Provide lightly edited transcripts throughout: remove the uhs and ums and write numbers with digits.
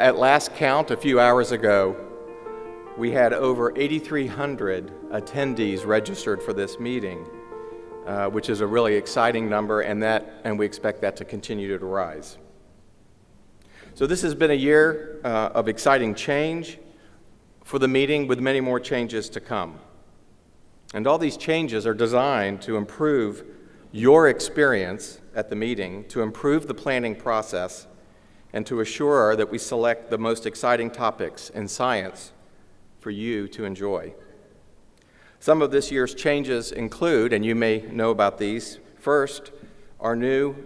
At last count, a few hours ago, we had over 8,300 attendees registered for this meeting, which is a really exciting number, and we expect that to continue to rise. So this has been a year of exciting change for the meeting, with many more changes to come. And all these changes are designed to improve your experience at the meeting, to improve the planning process, and to assure that we select the most exciting topics in science for you to enjoy. Some of this year's changes include, and you may know about these, first, our new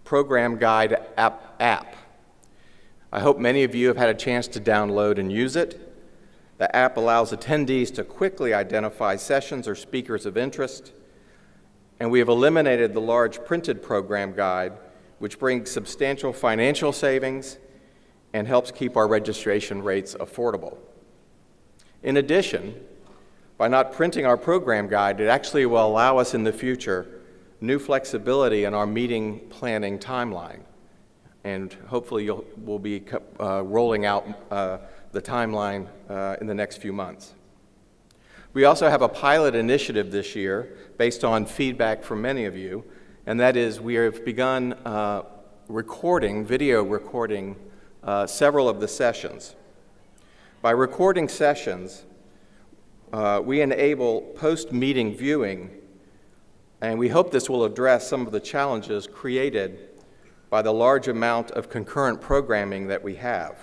program guide app. I hope many of you have had a chance to download and use it. The app allows attendees to quickly identify sessions or speakers of interest, and we have eliminated the large printed program guide, which brings substantial financial savings and helps keep our registration rates affordable. In addition, by not printing our program guide, it actually will allow us in the future new flexibility in our meeting planning timeline. And hopefully we'll be rolling out the timeline in the next few months. We also have a pilot initiative this year based on feedback from many of you, and that is we have begun video recording several of the sessions. By recording sessions, we enable post-meeting viewing, and we hope this will address some of the challenges created by the large amount of concurrent programming that we have.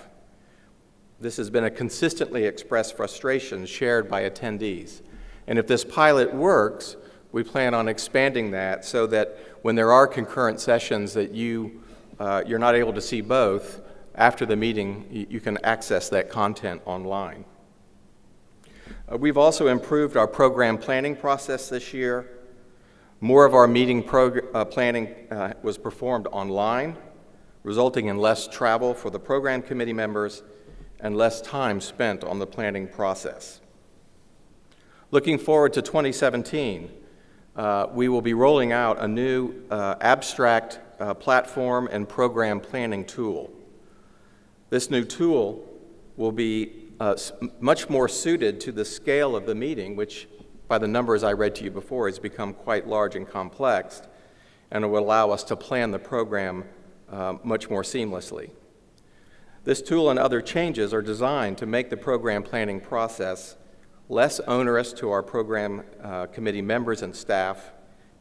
This has been a consistently expressed frustration shared by attendees. And if this pilot works, we plan on expanding that so that when there are concurrent sessions that you're not able to see both, after the meeting, you can access that content online. We've also improved our program planning process this year. More of our meeting planning was performed online, resulting in less travel for the program committee members and less time spent on the planning process. Looking forward to 2017, we will be rolling out a new abstract platform and program planning tool. This new tool will be much more suited to the scale of the meeting, which, by the numbers I read to you before, has become quite large and complex, and it will allow us to plan the program much more seamlessly. This tool and other changes are designed to make the program planning process less onerous to our program committee members and staff,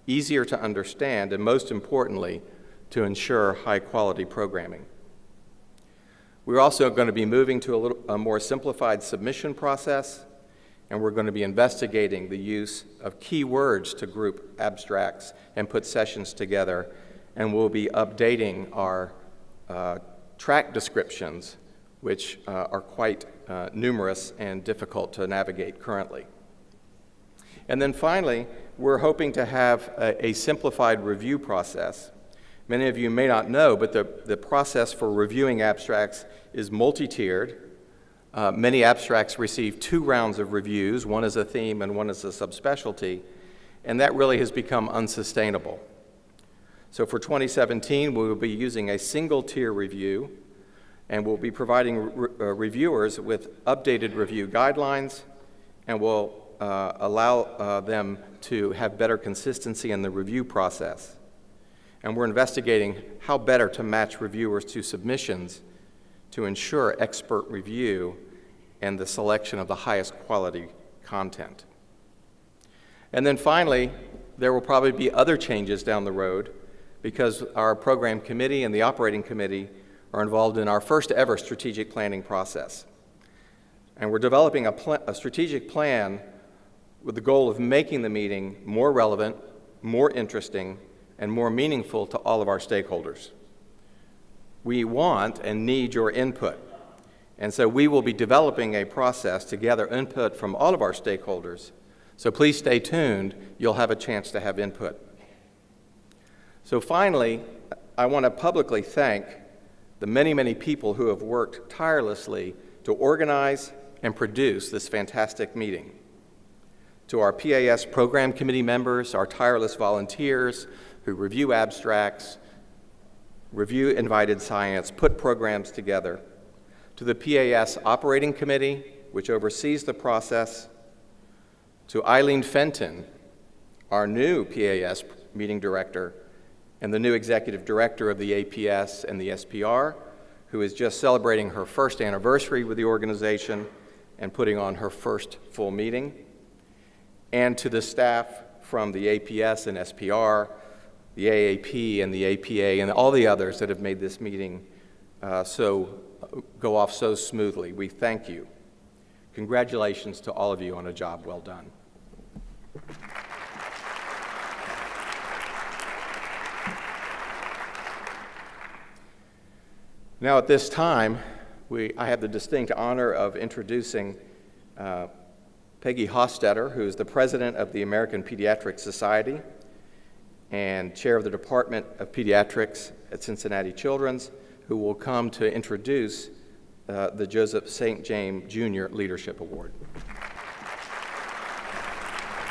easier to understand, and most importantly, to ensure high-quality programming. We're also going to be moving to a more simplified submission process, and we're going to be investigating the use of keywords to group abstracts and put sessions together, and we'll be updating our track descriptions, which are quite numerous and difficult to navigate currently. And then finally, we're hoping to have a simplified review process. Many of you may not know, but the process for reviewing abstracts is multi-tiered. Many abstracts receive 2 rounds of reviews, one as a theme and one as a subspecialty, and that really has become unsustainable. So for 2017, we will be using a single-tier review, and we'll be providing reviewers with updated review guidelines, and we'll allow them to have better consistency in the review process. And we're investigating how better to match reviewers to submissions to ensure expert review and the selection of the highest quality content. And then finally, there will probably be other changes down the road, because our program committee and the operating committee are involved in our first ever strategic planning process. And we're developing a strategic plan with the goal of making the meeting more relevant, more interesting, and more meaningful to all of our stakeholders. We want and need your input. And so we will be developing a process to gather input from all of our stakeholders. So please stay tuned. You'll have a chance to have input. So finally, I want to publicly thank the many, many people who have worked tirelessly to organize and produce this fantastic meeting. To our PAS program committee members, our tireless volunteers who review abstracts, review invited science, put programs together. to the PAS Operating Committee, which oversees the process, to Eileen Fenton, our new PAS meeting director and the new executive director of the APS and the SPR, who is just celebrating her first anniversary with the organization and putting on her first full meeting, and to the staff from the APS and SPR, the AAP and the APA, and all the others that have made this meeting go off so smoothly. We thank you. Congratulations to all of you on a job well done. Now at this time, I have the distinct honor of introducing Peggy Hostetter, who is the president of the American Pediatric Society and chair of the Department of Pediatrics at Cincinnati Children's, who will come to introduce the Joseph St. James Jr. Leadership Award.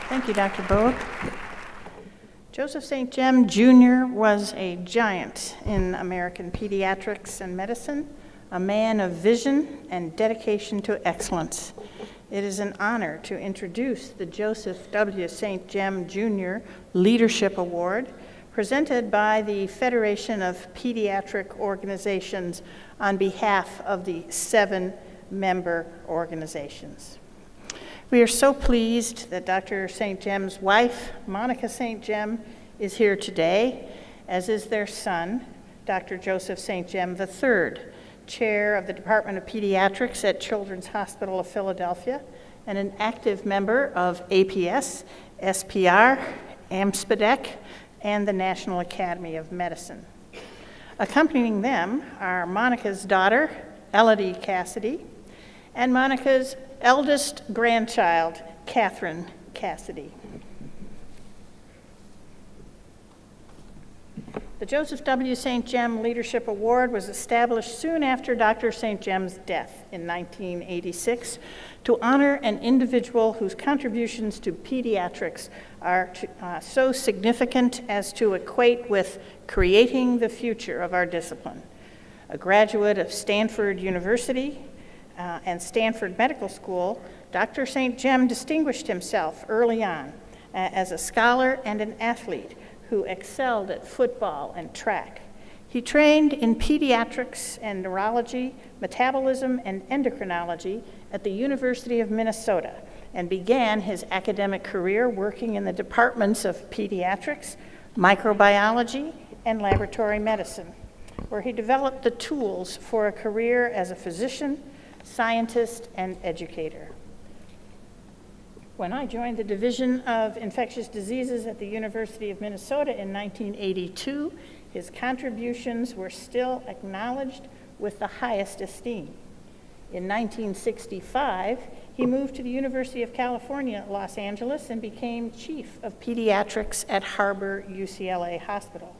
Thank you, Dr. Bode. Joseph St. James Jr. was a giant in American pediatrics and medicine, a man of vision and dedication to excellence. It is an honor to introduce the Joseph W. St. James Jr. Leadership Award, presented by the Federation of Pediatric Organizations on behalf of the 7 member organizations. We are so pleased that Dr. St. James' wife, Monica St. James, is here today, as is their son, Dr. Joseph St. James III, chair of the Department of Pediatrics at Children's Hospital of Philadelphia, and an active member of APS, SPR, AMSPDEC, and the National Academy of Medicine. Accompanying them are Monica's daughter, Elodie Cassidy, and Monica's eldest grandchild, Catherine Cassidy. The Joseph W. St. James Leadership Award was established soon after Dr. St. James' death in 1986 to honor an individual whose contributions to pediatrics are so significant as to equate with creating the future of our discipline. A graduate of Stanford University and Stanford Medical School, Dr. St. James distinguished himself early on as a scholar and an athlete who excelled at football and track. He trained in pediatrics and neurology, metabolism, and endocrinology at the University of Minnesota and began his academic career working in the departments of pediatrics, microbiology, and laboratory medicine, where he developed the tools for a career as a physician, scientist, and educator. When I joined the Division of Infectious Diseases at the University of Minnesota in 1982, his contributions were still acknowledged with the highest esteem. In 1965, he moved to the University of California, Los Angeles, and became chief of pediatrics at Harbor UCLA Hospital.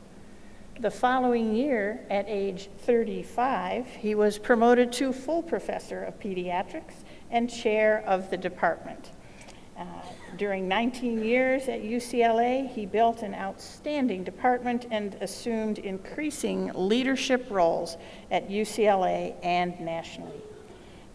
The following year, at age 35, he was promoted to full professor of pediatrics and chair of the department. During 19 years at UCLA, he built an outstanding department and assumed increasing leadership roles at UCLA and nationally.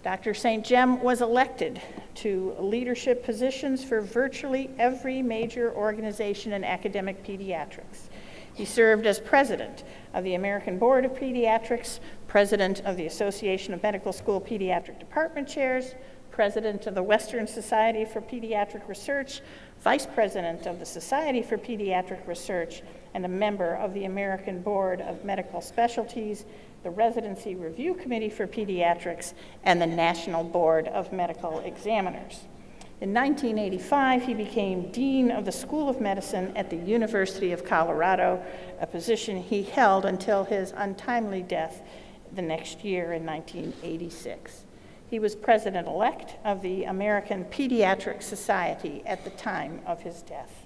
Dr. St. James was elected to leadership positions for virtually every major organization in academic pediatrics. He served as president of the American Board of Pediatrics, president of the Association of Medical School Pediatric Department Chairs, president of the Western Society for Pediatric Research, vice president of the Society for Pediatric Research, and a member of the American Board of Medical Specialties, the Residency Review Committee for Pediatrics, and the National Board of Medical Examiners. In 1985, he became Dean of the School of Medicine at the University of Colorado, a position he held until his untimely death the next year in 1986. He was president-elect of the American Pediatric Society at the time of his death.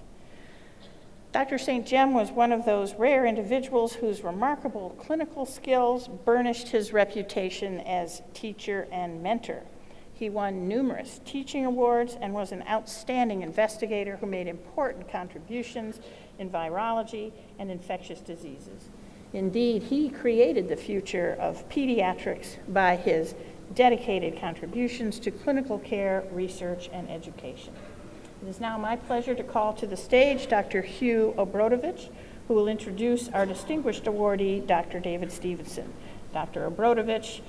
Dr. St. James was one of those rare individuals whose remarkable clinical skills burnished his reputation as teacher and mentor. He won numerous teaching awards and was an outstanding investigator who made important contributions in virology and infectious diseases. Indeed, he created the future of pediatrics by his dedicated contributions to clinical care, research, and education. It is now my pleasure to call to the stage Dr. Hugh Obrodovich, who will introduce our distinguished awardee, Dr. David Stevenson. Dr. Obrodovich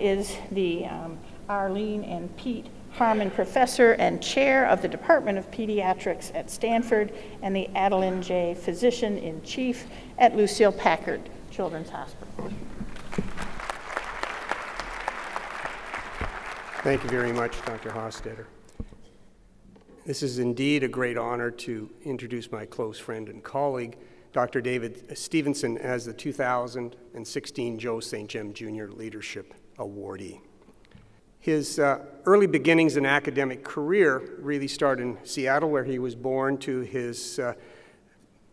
is the Arlene and Pete Harmon Professor and Chair of the Department of Pediatrics at Stanford and the Adeline J. Physician-in-Chief at Lucile Packard Children's Hospital. Thank you very much, Dr. Hofstetter. This is indeed a great honor to introduce my close friend and colleague, Dr. David Stevenson, as the 2016 Joe St. Jem Jr. Leadership Awardee. His early beginnings in academic career really started in Seattle, where he was born to his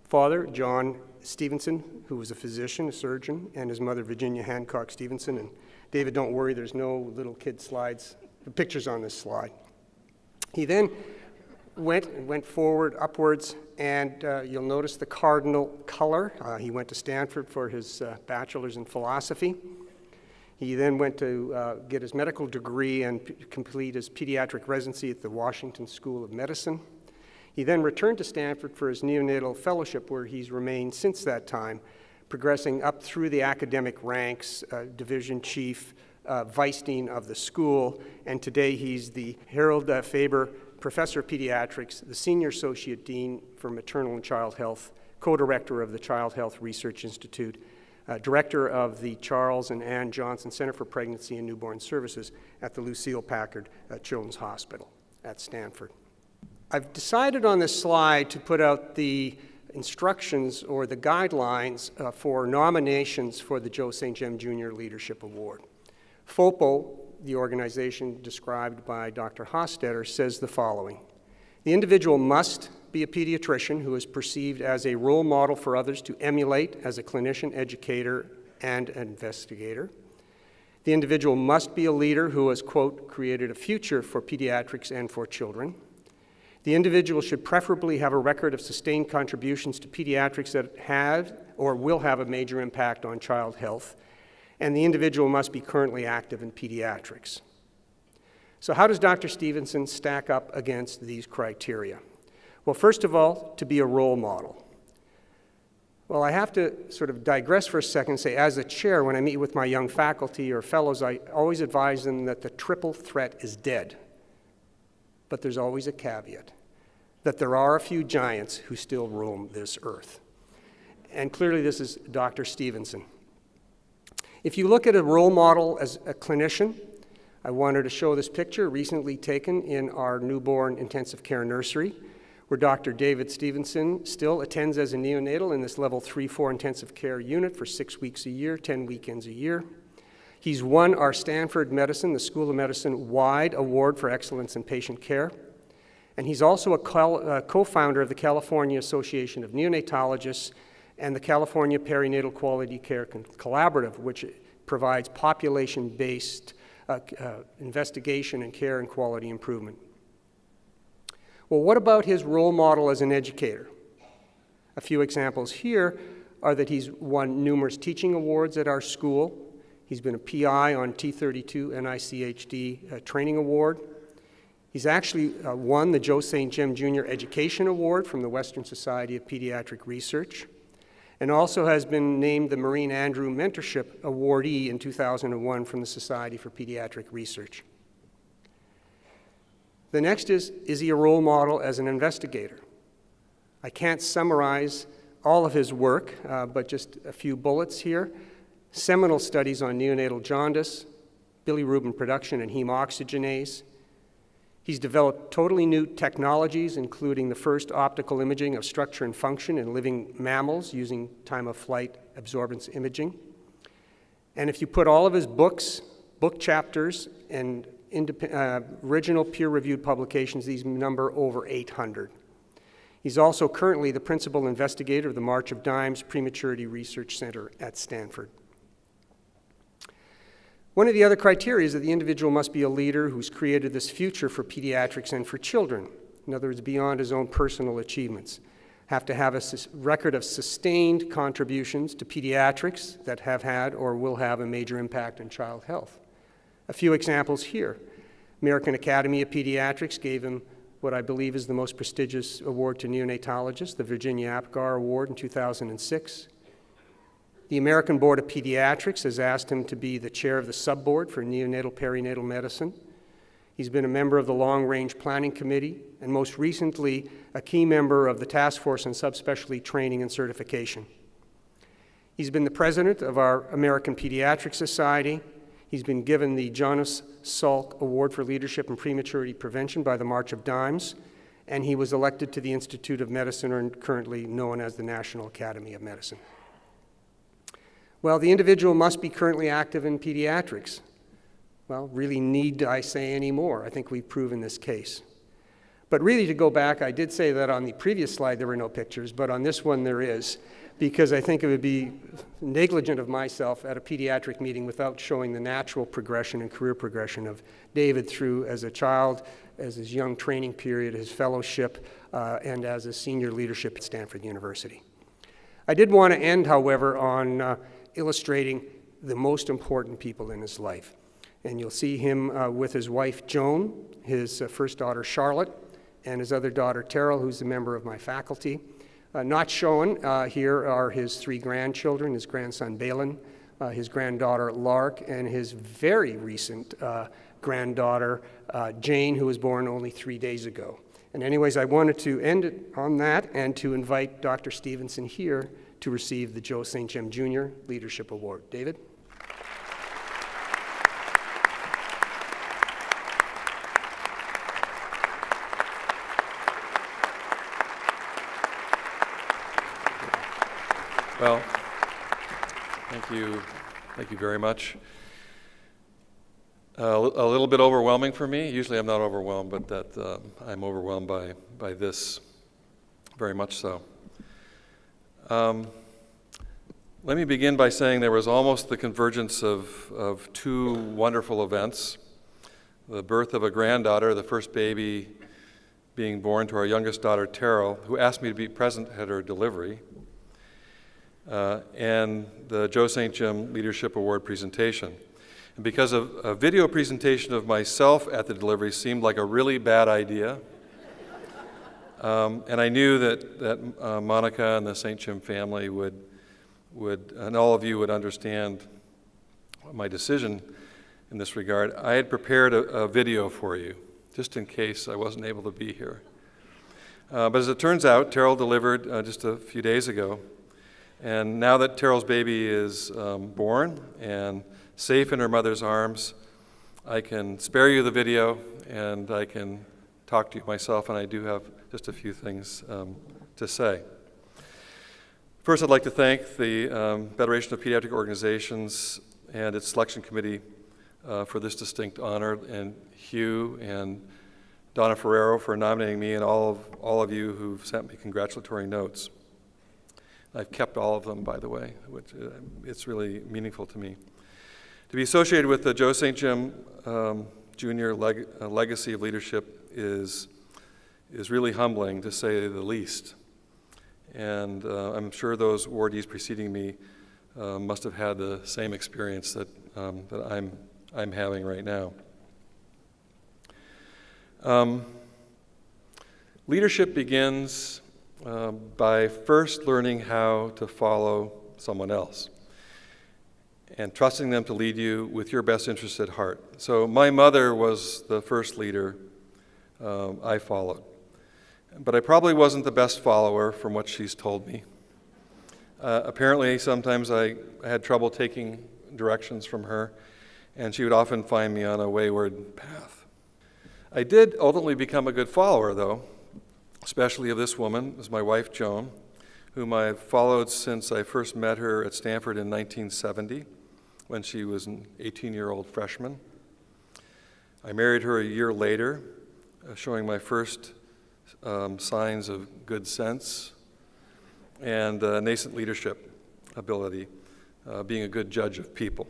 father, John Stevenson, who was a physician, a surgeon, and his mother, Virginia Hancock Stevenson. And David, don't worry, there's no little kid slides, pictures on this slide. He then went forward, upwards, and you'll notice the cardinal color. He went to Stanford for his bachelor's in philosophy. He then went to get his medical degree and complete his pediatric residency at the Washington School of Medicine. He then returned to Stanford for his neonatal fellowship, where he's remained since that time, progressing up through the academic ranks, division chief, vice dean of the school, and today he's the Harold Faber Professor of Pediatrics, the Senior Associate Dean for Maternal and Child Health, co-director of the Child Health Research Institute, director of the Charles and Ann Johnson Center for Pregnancy and Newborn Services at the Lucile Packard Children's Hospital at Stanford. I've decided on this slide to put out the instructions or the guidelines for nominations for the Joe St. Jem Jr. Leadership Award. FOPO, the organization described by Dr. Hofstetter, says the following: the individual must be a pediatrician who is perceived as a role model for others to emulate as a clinician, educator, and investigator. The individual must be a leader who has, quote, created a future for pediatrics and for children. The individual should preferably have a record of sustained contributions to pediatrics that have or will have a major impact on child health. And the individual must be currently active in pediatrics. So how does Dr. Stevenson stack up against these criteria? Well, first of all, to be a role model. Well, I have to sort of digress for a second and say, as a chair, when I meet with my young faculty or fellows, I always advise them that the triple threat is dead. But there's always a caveat, that there are a few giants who still roam this earth. And clearly this is Dr. Stevenson. If you look at a role model as a clinician, I wanted to show this picture recently taken in our newborn intensive care nursery, where Dr. David Stevenson still attends as a neonatal in this level 3-4 intensive care unit for 6 weeks a year, 10 weekends a year. He's won our Stanford Medicine, the School of Medicine wide award for excellence in patient care. And he's also a co-founder of the California Association of Neonatologists and the California Perinatal Quality Care Collaborative, which provides population-based investigation and care and quality improvement. Well, what about his role model as an educator? A few examples here are that he's won numerous teaching awards at our school. He's been a PI on T32 NICHD Training Award. He's actually won the Joe St. Jem Jr. Education Award from the Western Society of Pediatric Research, and also has been named the Marine Andrew Mentorship Awardee in 2001 from the Society for Pediatric Research. The next is he a role model as an investigator? I can't summarize all of his work, but just a few bullets here. Seminal studies on neonatal jaundice, bilirubin production and heme oxygenase. He's developed totally new technologies, including the first optical imaging of structure and function in living mammals using time-of-flight absorbance imaging. And if you put all of his books, book chapters, and original peer-reviewed publications, these number over 800. He's also currently the principal investigator of the March of Dimes Prematurity Research Center at Stanford. One of the other criteria is that the individual must be a leader who's created this future for pediatrics and for children. In other words, beyond his own personal achievements. Have to have a record of sustained contributions to pediatrics that have had or will have a major impact on child health. A few examples here. American Academy of Pediatrics gave him what I believe is the most prestigious award to neonatologists, the Virginia Apgar Award in 2006. The American Board of Pediatrics has asked him to be the chair of the subboard for neonatal perinatal medicine. He's been a member of the Long Range Planning Committee, and most recently, a key member of the Task Force on Subspecialty Training and Certification. He's been the president of our American Pediatric Society. He's been given the Jonas Salk Award for Leadership in Prematurity Prevention by the March of Dimes, and he was elected to the Institute of Medicine, or currently known as the National Academy of Medicine. Well, the individual must be currently active in pediatrics. Well, really need I say any more? I think we've proven this case. But really, to go back, I did say that on the previous slide there were no pictures, but on this one there is, because I think it would be negligent of myself at a pediatric meeting without showing the natural progression and career progression of David through as a child, as his young training period, his fellowship, and as a senior leadership at Stanford University. I did want to end, however, on illustrating the most important people in his life. And you'll see him with his wife, Joan, his first daughter, Charlotte, and his other daughter, Terrell, who's a member of my faculty. Not shown here are his 3 grandchildren, his grandson, Balin, his granddaughter, Lark, and his very recent granddaughter, Jane, who was born only 3 days ago. And anyways, I wanted to end it on that and to invite Dr. Stevenson here to receive the Joe St. Jem Jr. Leadership Award. David? Well, thank you very much. A little bit overwhelming for me. Usually I'm not overwhelmed, but that I'm overwhelmed by this, very much so. Let me begin by saying there was almost the convergence of 2 wonderful events. The birth of a granddaughter, the first baby being born to our youngest daughter, Terrell, who asked me to be present at her delivery, and the Joe St. Jem Leadership Award presentation. And because a video presentation of myself at the delivery seemed like a really bad idea, and I knew that Monica and the St. Jem family would, and all of you would understand my decision in this regard, I had prepared a video for you, just in case I wasn't able to be here. But as it turns out, Terrell delivered just a few days ago. And now that Terrell's baby is born and safe in her mother's arms, I can spare you the video and I can talk to you myself, and I do have just a few things to say. First, I'd like to thank the Federation of Pediatric Organizations and its selection committee for this distinct honor, and Hugh and Donna Ferrero for nominating me, and all of you who've sent me congratulatory notes. I've kept all of them, by the way, which it's really meaningful to me. To be associated with the Joe St. Jem Jr. legacy of leadership is really humbling, to say the least. And I'm sure those awardees preceding me must have had the same experience that I'm having right now. Leadership begins by first learning how to follow someone else and trusting them to lead you with your best interests at heart. So my mother was the first leader I followed, but I probably wasn't the best follower from what she's told me. Apparently, sometimes I had trouble taking directions from her, and she would often find me on a wayward path. I did ultimately become a good follower, though, especially of this woman, as my wife, Joan, whom I've followed since I first met her at Stanford in 1970, when she was an 18-year-old freshman. I married her a year later, showing my first signs of good sense and nascent leadership ability, being a good judge of people.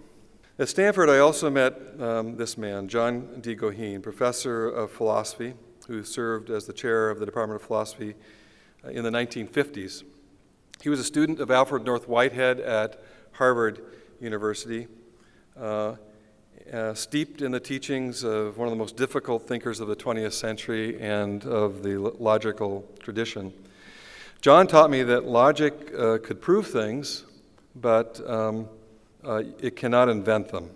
At Stanford, I also met this man, John D. Goheen, professor of philosophy, who served as the chair of the Department of Philosophy in the 1950s. He was a student of Alfred North Whitehead at Harvard University, steeped in the teachings of one of the most difficult thinkers of the 20th century and of the logical tradition. John taught me that logic could prove things, but it cannot invent them.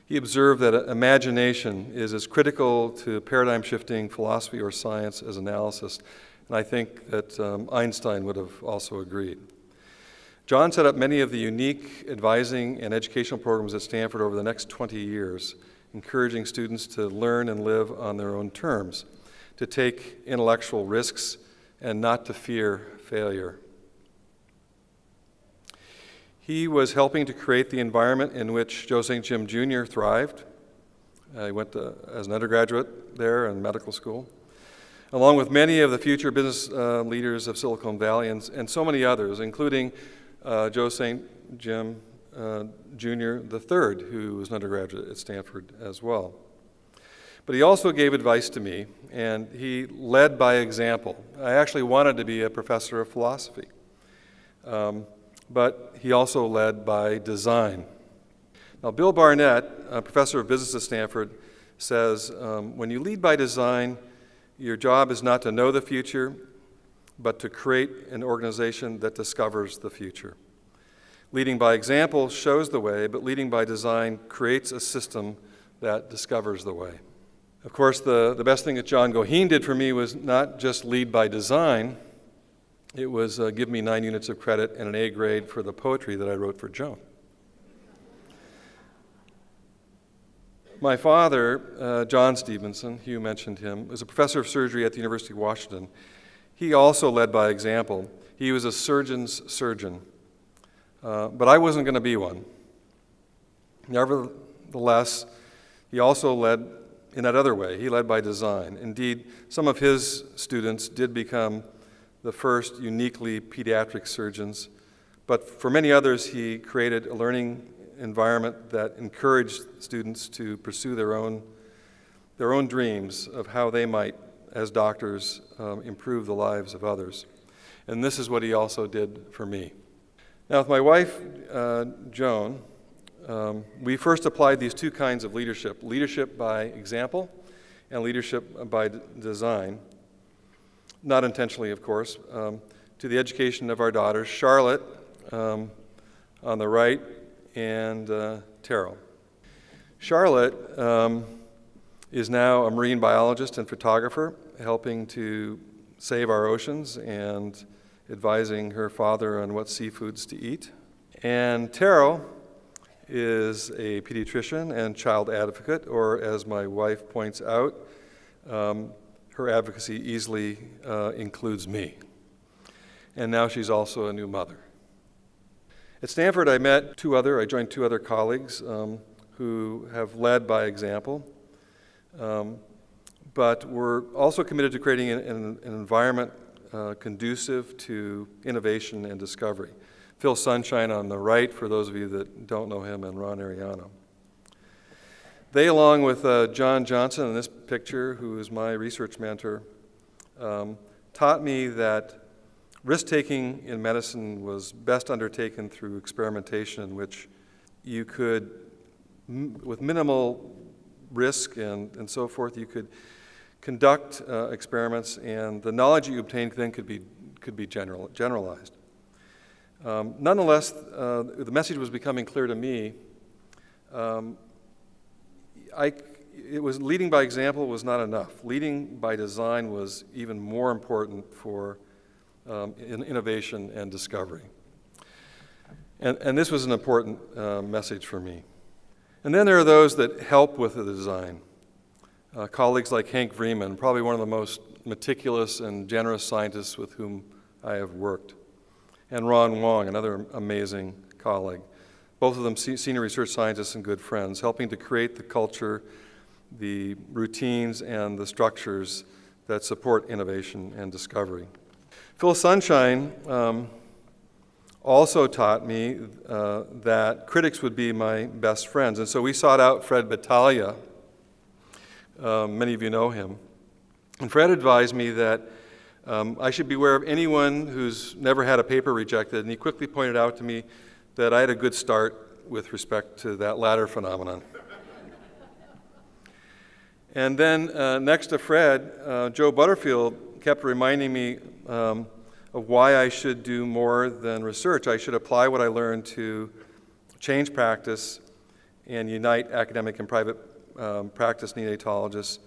He observed that imagination is as critical to paradigm-shifting philosophy or science as analysis, and I think that Einstein would have also agreed. John set up many of the unique advising and educational programs at Stanford over the next 20 years, encouraging students to learn and live on their own terms, to take intellectual risks, and not to fear failure. He was helping to create the environment in which Joe St. Jim Jr. thrived. He went as an undergraduate there in medical school, along with many of the future business leaders of Silicon Valley and so many others, including Joe St. Jim Jr. III, who was an undergraduate at Stanford as well. But he also gave advice to me, and he led by example. I actually wanted to be a professor of philosophy, but he also led by design. Now, Bill Barnett, a professor of business at Stanford, says, when you lead by design, your job is not to know the future, but to create an organization that discovers the future. Leading by example shows the way, but leading by design creates a system that discovers the way. Of course, the best thing that John Goheen did for me was not just lead by design, it was give me 9 units of credit and an A grade for the poetry that I wrote for Joan. My father, John Stevenson, Hugh mentioned him, was a professor of surgery at the University of Washington. He also led by example. He was a surgeon's surgeon, but I wasn't going to be one. Nevertheless, he also led in that other way. He led by design. Indeed, some of his students did become the first uniquely pediatric surgeons, but for many others, he created a learning environment that encouraged students to pursue their own dreams of how they might, as doctors, improve the lives of others. And this is what he also did for me. Now, with my wife, Joan, we first applied these two kinds of leadership by example and leadership by design, not intentionally, of course, to the education of our daughters, Charlotte on the right, and Terrell. Charlotte is now a marine biologist and photographer, helping to save our oceans and advising her father on what seafoods to eat. And Terrell is a pediatrician and child advocate, or as my wife points out, her advocacy easily includes me. And now she's also a new mother. At Stanford, I joined two other colleagues who have led by example, but we're also committed to creating an environment conducive to innovation and discovery. Phil Sunshine on the right, for those of you that don't know him, and Ron Ariano. They, along with John Johnson in this picture, who is my research mentor, taught me that risk-taking in medicine was best undertaken through experimentation, in which you could, with minimal risk and so forth, you could conduct experiments, and the knowledge you obtained then could be generalized. Nonetheless, the message was becoming clear to me. It was leading by example was not enough. Leading by design was even more important for innovation and discovery. And this was an important message for me. And then there are those that help with the design. Colleagues like Hank Vreeman, probably one of the most meticulous and generous scientists with whom I have worked. And Ron Wong, another amazing colleague. Both of them senior research scientists and good friends, helping to create the culture, the routines, and the structures that support innovation and discovery. Phil Sunshine also taught me that critics would be my best friends. And so we sought out Fred Battaglia. Many of you know him. And Fred advised me that I should beware of anyone who's never had a paper rejected. And he quickly pointed out to me that I had a good start with respect to that latter phenomenon. And then next to Fred, Joe Butterfield kept reminding me of why I should do more than research. I should apply what I learned to change practice and unite academic and private practice neonatologists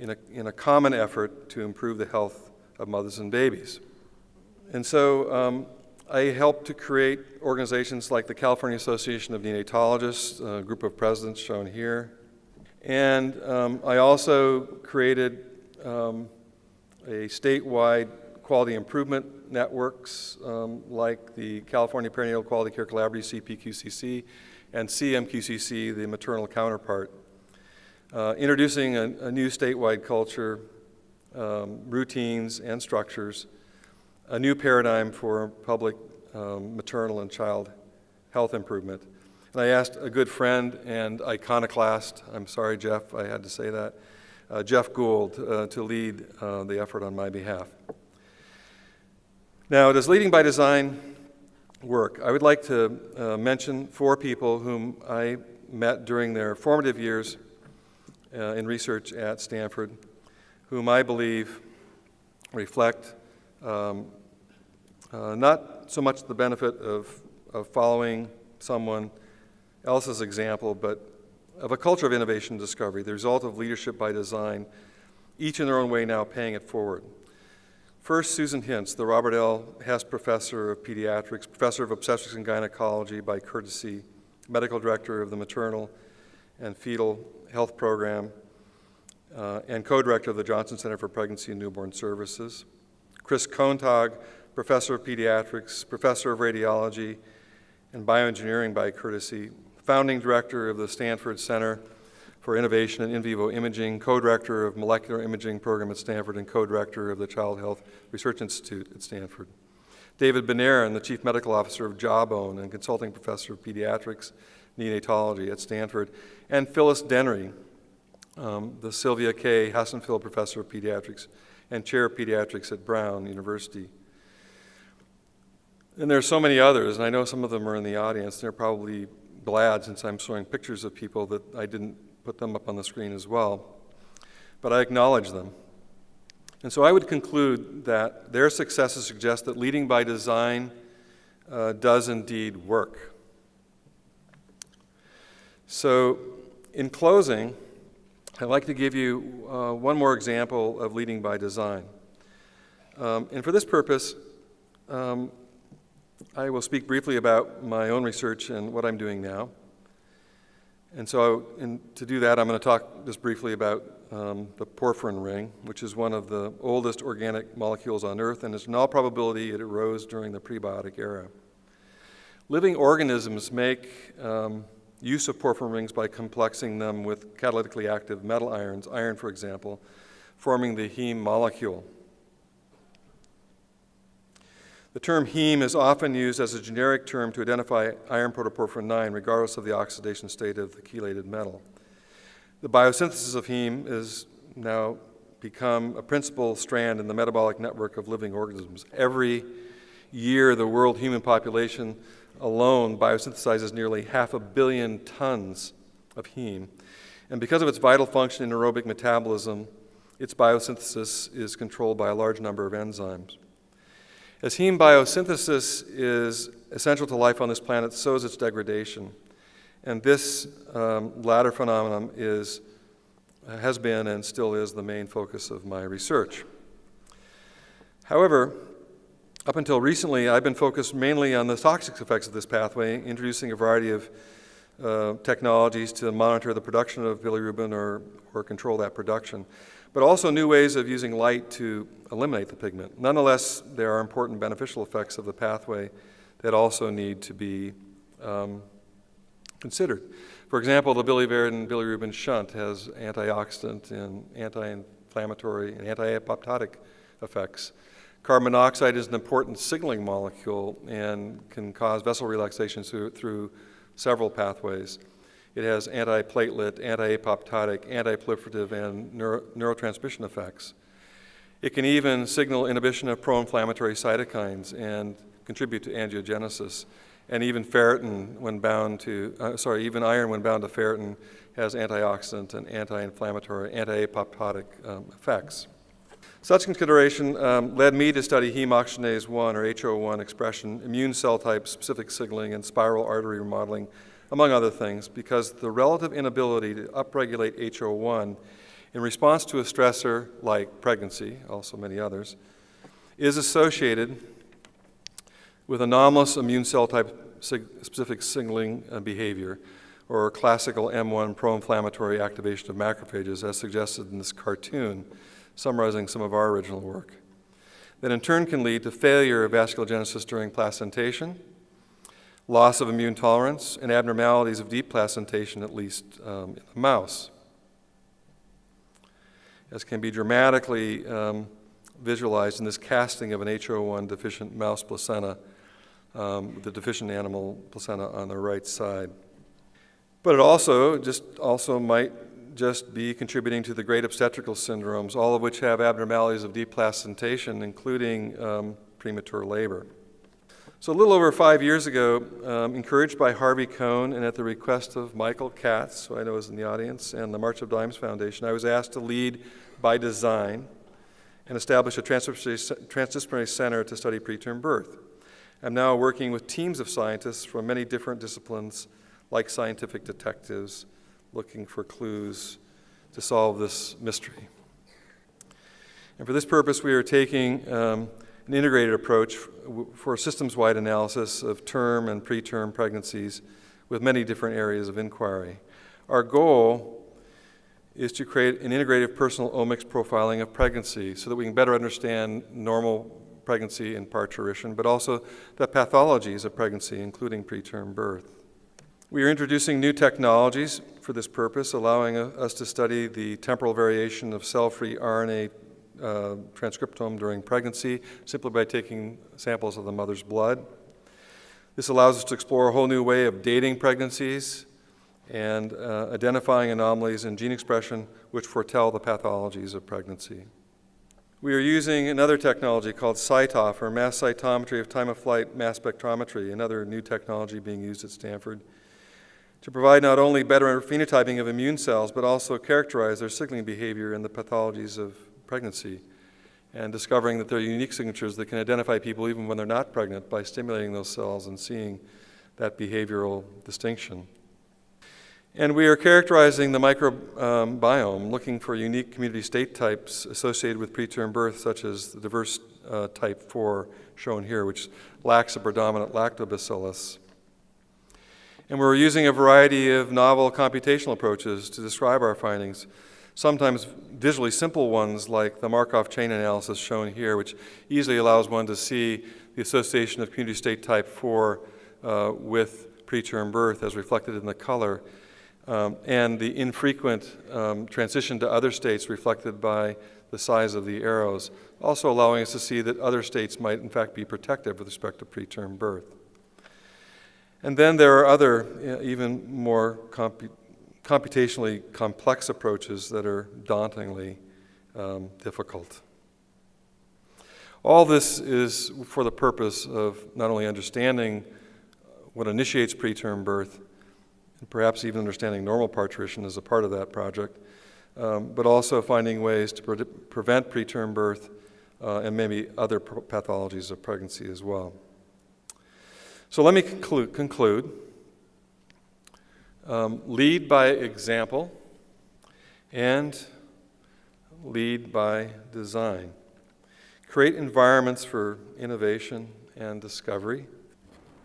in a common effort to improve the health of mothers and babies. And so I helped to create organizations like the California Association of Neonatologists, a group of presidents shown here. And I also created a statewide quality improvement networks like the California Perinatal Quality Care Collaborative, CPQCC, and CMQCC, the maternal counterpart, introducing a new statewide culture, routines and structures, a new paradigm for public maternal and child health improvement. And I asked a good friend and iconoclast, I'm sorry, Jeff, I had to say that, Jeff Gould, to lead the effort on my behalf. Now, does Leading by Design work? I would like to mention 4 people whom I met during their formative years in research at Stanford, whom I believe reflect not so much the benefit of following someone else's example, but of a culture of innovation and discovery, the result of leadership by design, each in their own way now paying it forward. First, Susan Hintz, the Robert L. Hess Professor of Pediatrics, Professor of Obstetrics and Gynecology by courtesy, Medical Director of the Maternal and Fetal Health Program, and Co-Director of the Johnson Center for Pregnancy and Newborn Services. Chris Kontag, Professor of Pediatrics, Professor of Radiology and Bioengineering by courtesy, Founding Director of the Stanford Center for Innovation and In Vivo Imaging, Co-Director of Molecular Imaging Program at Stanford, and Co-Director of the Child Health Research Institute at Stanford. David Benarin, the Chief Medical Officer of Jawbone and Consulting Professor of Pediatrics Neonatology at Stanford, and Phyllis Dennery, the Sylvia K. Hassenfeld Professor of Pediatrics and Chair of Pediatrics at Brown University. And there are so many others, and I know some of them are in the audience. They're probably glad, since I'm showing pictures of people, that I didn't put them up on the screen as well. But I acknowledge them. And so I would conclude that their successes suggest that leading by design does indeed work. So in closing, I'd like to give you one more example of leading by design. And for this purpose, I will speak briefly about my own research and what I'm doing now. And so to do that, I'm going to talk just briefly about the porphyrin ring, which is one of the oldest organic molecules on Earth, and in all probability it arose during the prebiotic era. Living organisms make use of porphyrin rings by complexing them with catalytically active metal ions, iron for example, forming the heme molecule. The term heme is often used as a generic term to identify iron protoporphyrin 9, regardless of the oxidation state of the chelated metal. The biosynthesis of heme has now become a principal strand in the metabolic network of living organisms. Every year, the world human population alone biosynthesizes nearly 500 million tons of heme. And because of its vital function in aerobic metabolism, its biosynthesis is controlled by a large number of enzymes. As heme biosynthesis is essential to life on this planet, so is its degradation. And this latter phenomenon has been and still is the main focus of my research. However, up until recently, I've been focused mainly on the toxic effects of this pathway, introducing a variety of technologies to monitor the production of bilirubin or control that production, but also new ways of using light to eliminate the pigment. Nonetheless, there are important beneficial effects of the pathway that also need to be considered. For example, the biliverdin bilirubin shunt has antioxidant and anti-inflammatory and anti-apoptotic effects. Carbon monoxide is an important signaling molecule and can cause vessel relaxation through several pathways. It has antiplatelet, anti-apoptotic, anti-proliferative, and neurotransmission effects. It can even signal inhibition of pro-inflammatory cytokines and contribute to angiogenesis. And even ferritin, when bound to, even iron when bound to ferritin, has antioxidant and anti-inflammatory, anti-apoptotic effects. Such consideration led me to study heme oxygenase 1 or HO1 expression, immune cell type specific signaling, and spiral artery remodeling, among other things, because the relative inability to upregulate HO1 in response to a stressor like pregnancy, also many others, is associated with anomalous immune cell type specific signaling behavior, or classical M1 pro-inflammatory activation of macrophages, as suggested in this cartoon, summarizing some of our original work, that in turn can lead to failure of vasculogenesis during placentation, loss of immune tolerance, and abnormalities of deep placentation, at least in the mouse, as can be dramatically visualized in this casting of an HO1 deficient mouse placenta, the deficient animal placenta on the right side. But it also might just be contributing to the great obstetrical syndromes, all of which have abnormalities of deep placentation, including premature labor. So a little over 5 years ago, encouraged by Harvey Cohn and at the request of Michael Katz, who I know is in the audience, and the March of Dimes Foundation, I was asked to lead by design and establish a transdisciplinary center to study preterm birth. I'm now working with teams of scientists from many different disciplines, like scientific detectives, looking for clues to solve this mystery. And for this purpose, we are taking an integrated approach for a systems-wide analysis of term and preterm pregnancies with many different areas of inquiry. Our goal is to create an integrative personal omics profiling of pregnancy so that we can better understand normal pregnancy and parturition, but also the pathologies of pregnancy, including preterm birth. We are introducing new technologies for this purpose, allowing us to study the temporal variation of cell-free RNA transcriptome during pregnancy simply by taking samples of the mother's blood. This allows us to explore a whole new way of dating pregnancies and identifying anomalies in gene expression which foretell the pathologies of pregnancy. We are using another technology called CyTOF, or mass cytometry of time-of-flight mass spectrometry, another new technology being used at Stanford, to provide not only better phenotyping of immune cells, but also characterize their signaling behavior in the pathologies of pregnancy, and discovering that there are unique signatures that can identify people even when they're not pregnant by stimulating those cells and seeing that behavioral distinction. And we are characterizing the microbiome, looking for unique community state types associated with preterm birth, such as the diverse type 4 shown here, which lacks a predominant lactobacillus. And we're using a variety of novel computational approaches to describe our findings, sometimes visually simple ones like the Markov chain analysis shown here, which easily allows one to see the association of community state type 4 with preterm birth as reflected in the color, and the infrequent transition to other states reflected by the size of the arrows, also allowing us to see that other states might in fact be protective with respect to preterm birth. And then there are other, even more computationally complex approaches that are dauntingly difficult. All this is for the purpose of not only understanding what initiates preterm birth, and perhaps even understanding normal parturition as a part of that project, but also finding ways to prevent preterm birth and maybe other pathologies of pregnancy as well. So let me conclude. Lead by example and lead by design. Create environments for innovation and discovery.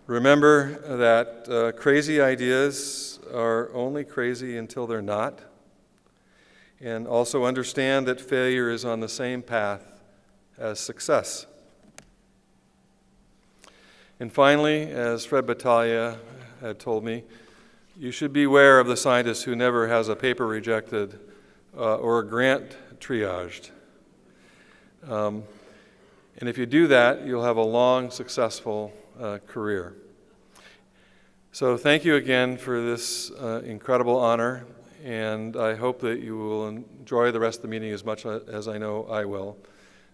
Remember that crazy ideas are only crazy until they're not. And also understand that failure is on the same path as success. And finally, as Fred Battaglia had told me, you should beware of the scientist who never has a paper rejected or a grant triaged. And if you do that, you'll have a long, successful career. So thank you again for this incredible honor, and I hope that you will enjoy the rest of the meeting as much as I know I will.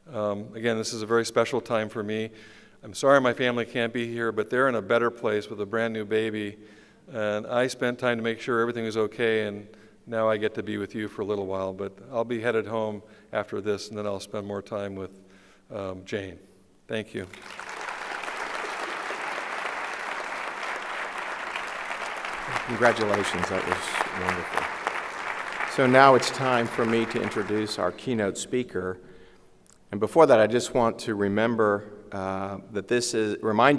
Again, this is a very special time for me. I'm sorry my family can't be here, but they're in a better place with a brand new baby, and I spent time to make sure everything was okay, and now I get to be with you for a little while, but I'll be headed home after this, and then I'll spend more time with Jane. Thank you. Congratulations, that was wonderful. So now it's time for me to introduce our keynote speaker. And before that, I just want to remind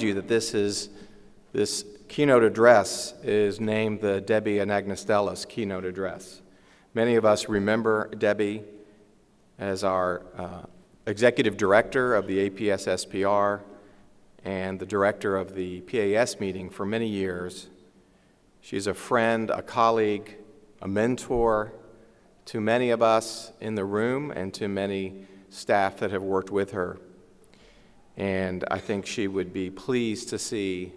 you that this keynote address is named the Debbie Anagnostellis Keynote Address. Many of us remember Debbie as our executive director of the APS-SPR and the director of the PAS meeting for many years. She's a friend, a colleague, a mentor to many of us in the room and to many staff that have worked with her. And I think she would be pleased to see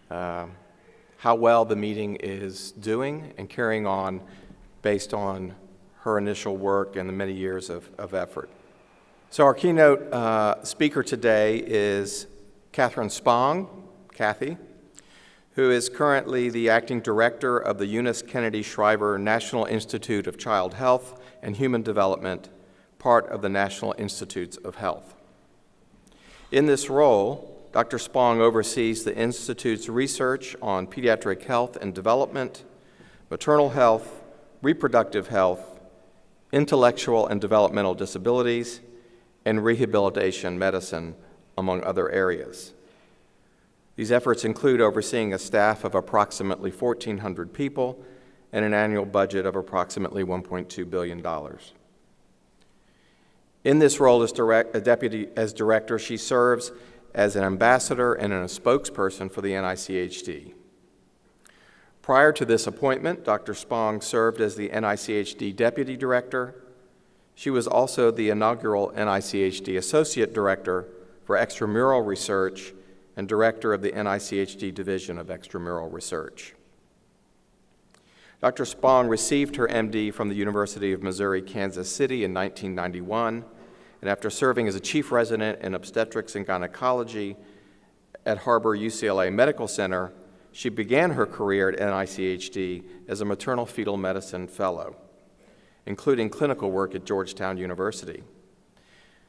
how well the meeting is doing and carrying on based on her initial work and the many years of effort. So our keynote speaker today is Catherine Spong, Kathy, who is currently the acting director of the Eunice Kennedy Shriver National Institute of Child Health and Human Development, part of the National Institutes of Health. In this role, Dr. Spong oversees the Institute's research on pediatric health and development, maternal health, reproductive health, intellectual and developmental disabilities, and rehabilitation medicine, among other areas. These efforts include overseeing a staff of approximately 1,400 people and an annual budget of approximately $1.2 billion. In this role as director, she serves as an ambassador and a spokesperson for the NICHD. Prior to this appointment, Dr. Spong served as the NICHD Deputy Director. She was also the inaugural NICHD Associate Director for Extramural Research and Director of the NICHD Division of Extramural Research. Dr. Spong received her MD from the University of Missouri, Kansas City in 1991, and after serving as a chief resident in obstetrics and gynecology at Harbor UCLA Medical Center, she began her career at NICHD as a maternal fetal medicine fellow, including clinical work at Georgetown University.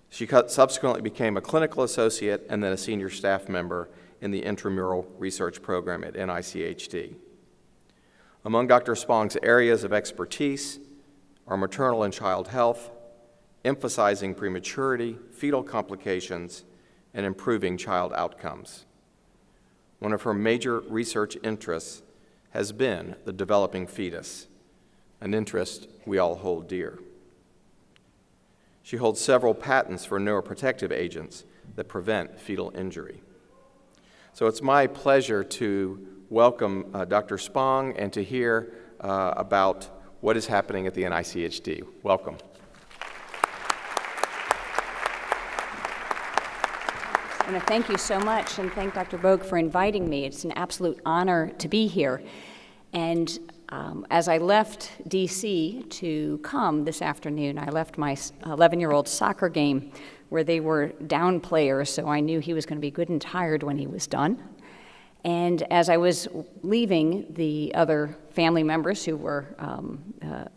She subsequently became a clinical associate and then a senior staff member in the intramural research program at NICHD. Among Dr. Spong's areas of expertise are maternal and child health, emphasizing prematurity, fetal complications, and improving child outcomes. One of her major research interests has been the developing fetus, an interest we all hold dear. She holds several patents for neuroprotective agents that prevent fetal injury. So it's my pleasure to welcome Dr. Spong and to hear about what is happening at the NICHD. Welcome. I want to thank you so much and thank Dr. Bogue for inviting me. It's an absolute honor to be here. And as I left DC to come this afternoon, I left my 11-year-old soccer game where they were down players, so I knew he was going to be good and tired when he was done. And as I was leaving, the other family members who were,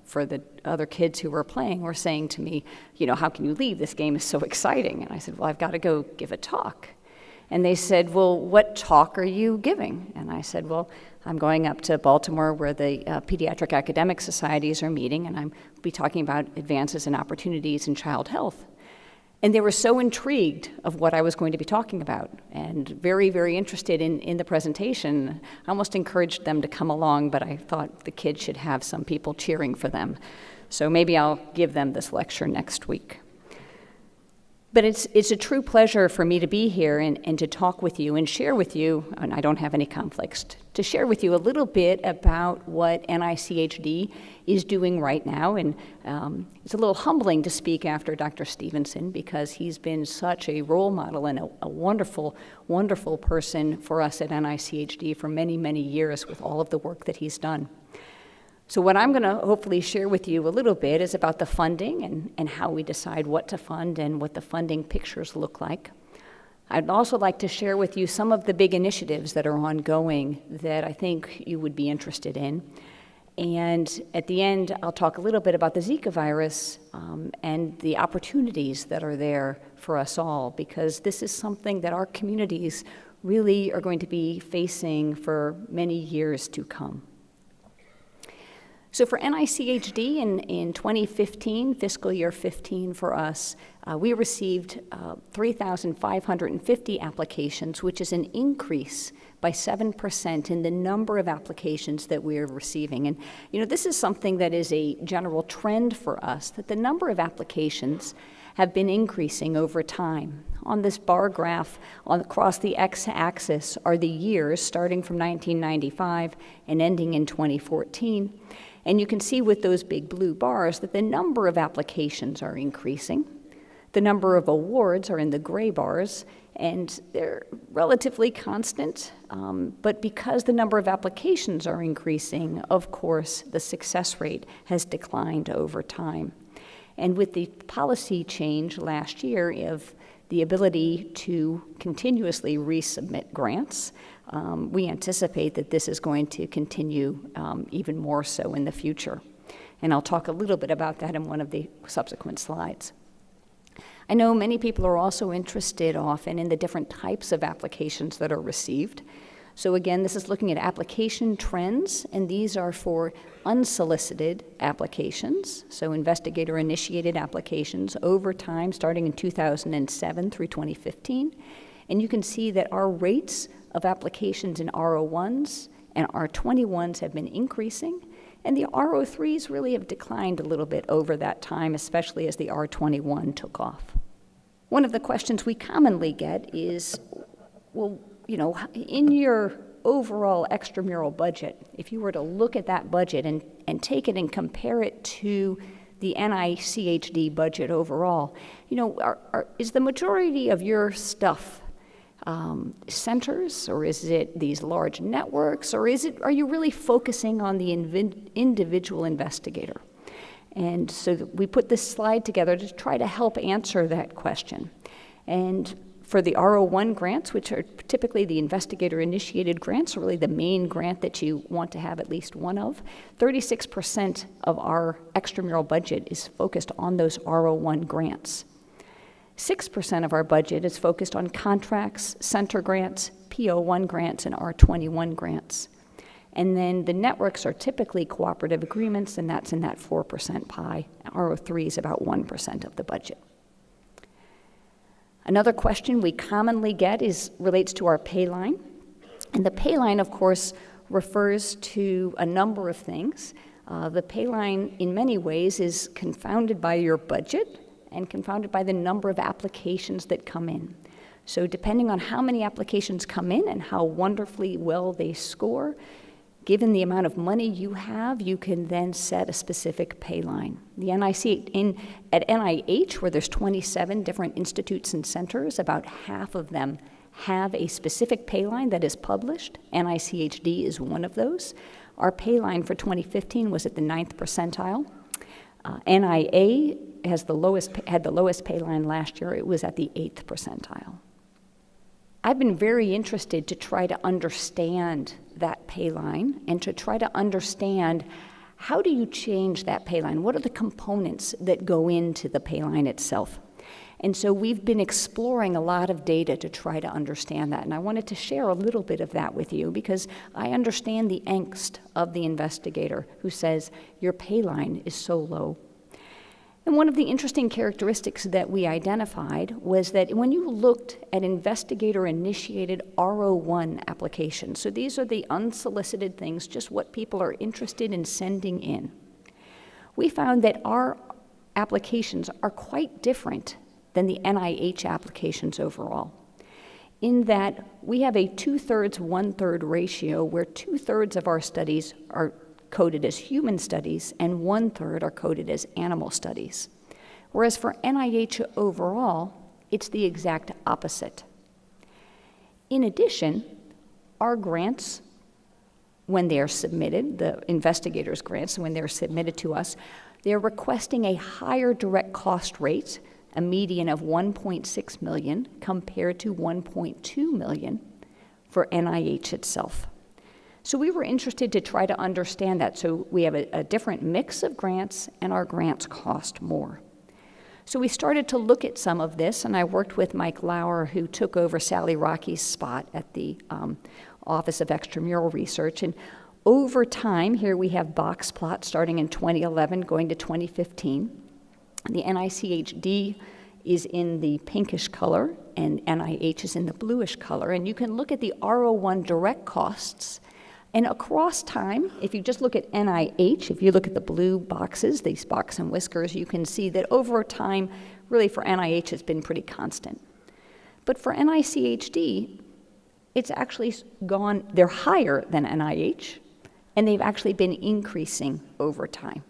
for the other kids who were playing, were saying to me, you know, how can you leave? This game is so exciting. And I said, well, I've got to go give a talk. And they said, well, what talk are you giving? And I said, well, I'm going up to Baltimore where the Pediatric Academic Societies are meeting, and I'll be talking about advances and opportunities in child health. And they were so intrigued of what I was going to be talking about and very, very interested in the presentation. I almost encouraged them to come along, but I thought the kids should have some people cheering for them. So maybe I'll give them this lecture next week. But it's a true pleasure for me to be here and to talk with you and share with you, and I don't have any conflicts, to share with you a little bit about what NICHD is doing right now. And it's a little humbling to speak after Dr. Stevenson because he's been such a role model and a wonderful, wonderful person for us at NICHD for many, many years with all of the work that he's done. So what I'm going to hopefully share with you a little bit is about the funding and how we decide what to fund and what the funding pictures look like. I'd also like to share with you some of the big initiatives that are ongoing that I think you would be interested in. And at the end, I'll talk a little bit about the Zika virus and the opportunities that are there for us all, because this is something that our communities really are going to be facing for many years to come. So for NICHD in 2015, fiscal year 15 for us, we received 3,550 applications, which is an increase by 7% in the number of applications that we are receiving. And this is something that is a general trend for us, that the number of applications have been increasing over time. On this bar graph across the x-axis are the years starting from 1995 and ending in 2014. And you can see with those big blue bars that the number of applications are increasing. The number of awards are in the gray bars, and they're relatively constant. But because the number of applications are increasing, of course, the success rate has declined over time. And with the policy change last year of the ability to continuously resubmit grants, we anticipate that this is going to continue even more so in the future. And I'll talk a little bit about that in one of the subsequent slides. I know many people are also interested often in the different types of applications that are received. So again, this is looking at application trends, and these are for unsolicited applications, so investigator-initiated applications over time, starting in 2007 through 2015. And you can see that our rates of applications in R01s and R21s have been increasing, and the R03s really have declined a little bit over that time, especially as the R21 took off. One of the questions we commonly get is, well, in your overall extramural budget, if you were to look at that budget and take it and compare it to the NICHD budget overall, is the majority of your stuff centers, or is it these large networks, or are you really focusing on the individual investigator? And so we put this slide together to try to help answer that question. And for the R01 grants, which are typically the investigator-initiated grants, really the main grant that you want to have at least one of, 36% of our extramural budget is focused on those R01 grants. 6% of our budget is focused on contracts, center grants, PO1 grants, and R21 grants. And then the networks are typically cooperative agreements, and that's in that 4% pie. R03 is about 1% of the budget. Another question we commonly get relates to our pay line. And the pay line, of course, refers to a number of things. The pay line, in many ways, is confounded by your budget and confounded by the number of applications that come in. So depending on how many applications come in and how wonderfully well they score, given the amount of money you have, you can then set a specific pay line. The at NIH, where there's 27 different institutes and centers, about half of them have a specific pay line that is published. NICHD is one of those. Our pay line for 2015 was at the 9th percentile. NIA had the lowest pay line last year. It was at the 8th percentile. I've been very interested to try to understand that pay line and to try to understand how do you change that pay line? What are the components that go into the pay line itself? And so we've been exploring a lot of data to try to understand that. And I wanted to share a little bit of that with you because I understand the angst of the investigator who says, your pay line is so low. And one of the interesting characteristics that we identified was that when you looked at investigator-initiated R01 applications, so these are the unsolicited things, just what people are interested in sending in, we found that our applications are quite different than the NIH applications overall, in that we have a 2/3, 1/3 ratio where 2/3 of our studies are coded as human studies and 1/3 are coded as animal studies. Whereas for NIH overall, it's the exact opposite. In addition, our grants, when they are submitted, the investigators' grants, when they're submitted to us, they're requesting a higher direct cost rate, a median of $1.6 million compared to $1.2 million for NIH itself. So we were interested to try to understand that. So we have a different mix of grants, and our grants cost more. So we started to look at some of this, and I worked with Mike Lauer, who took over Sally Rocky's spot at the Office of Extramural Research. And over time, here we have box plots starting in 2011 going to 2015. The NICHD is in the pinkish color, and NIH is in the bluish color. And you can look at the R01 direct costs. And across time, if you just look at NIH, if you look at the blue boxes, these box and whiskers, you can see that over time, really for NIH, it's been pretty constant. But for NICHD, it's actually gone, they're higher than NIH, and they've actually been increasing over time.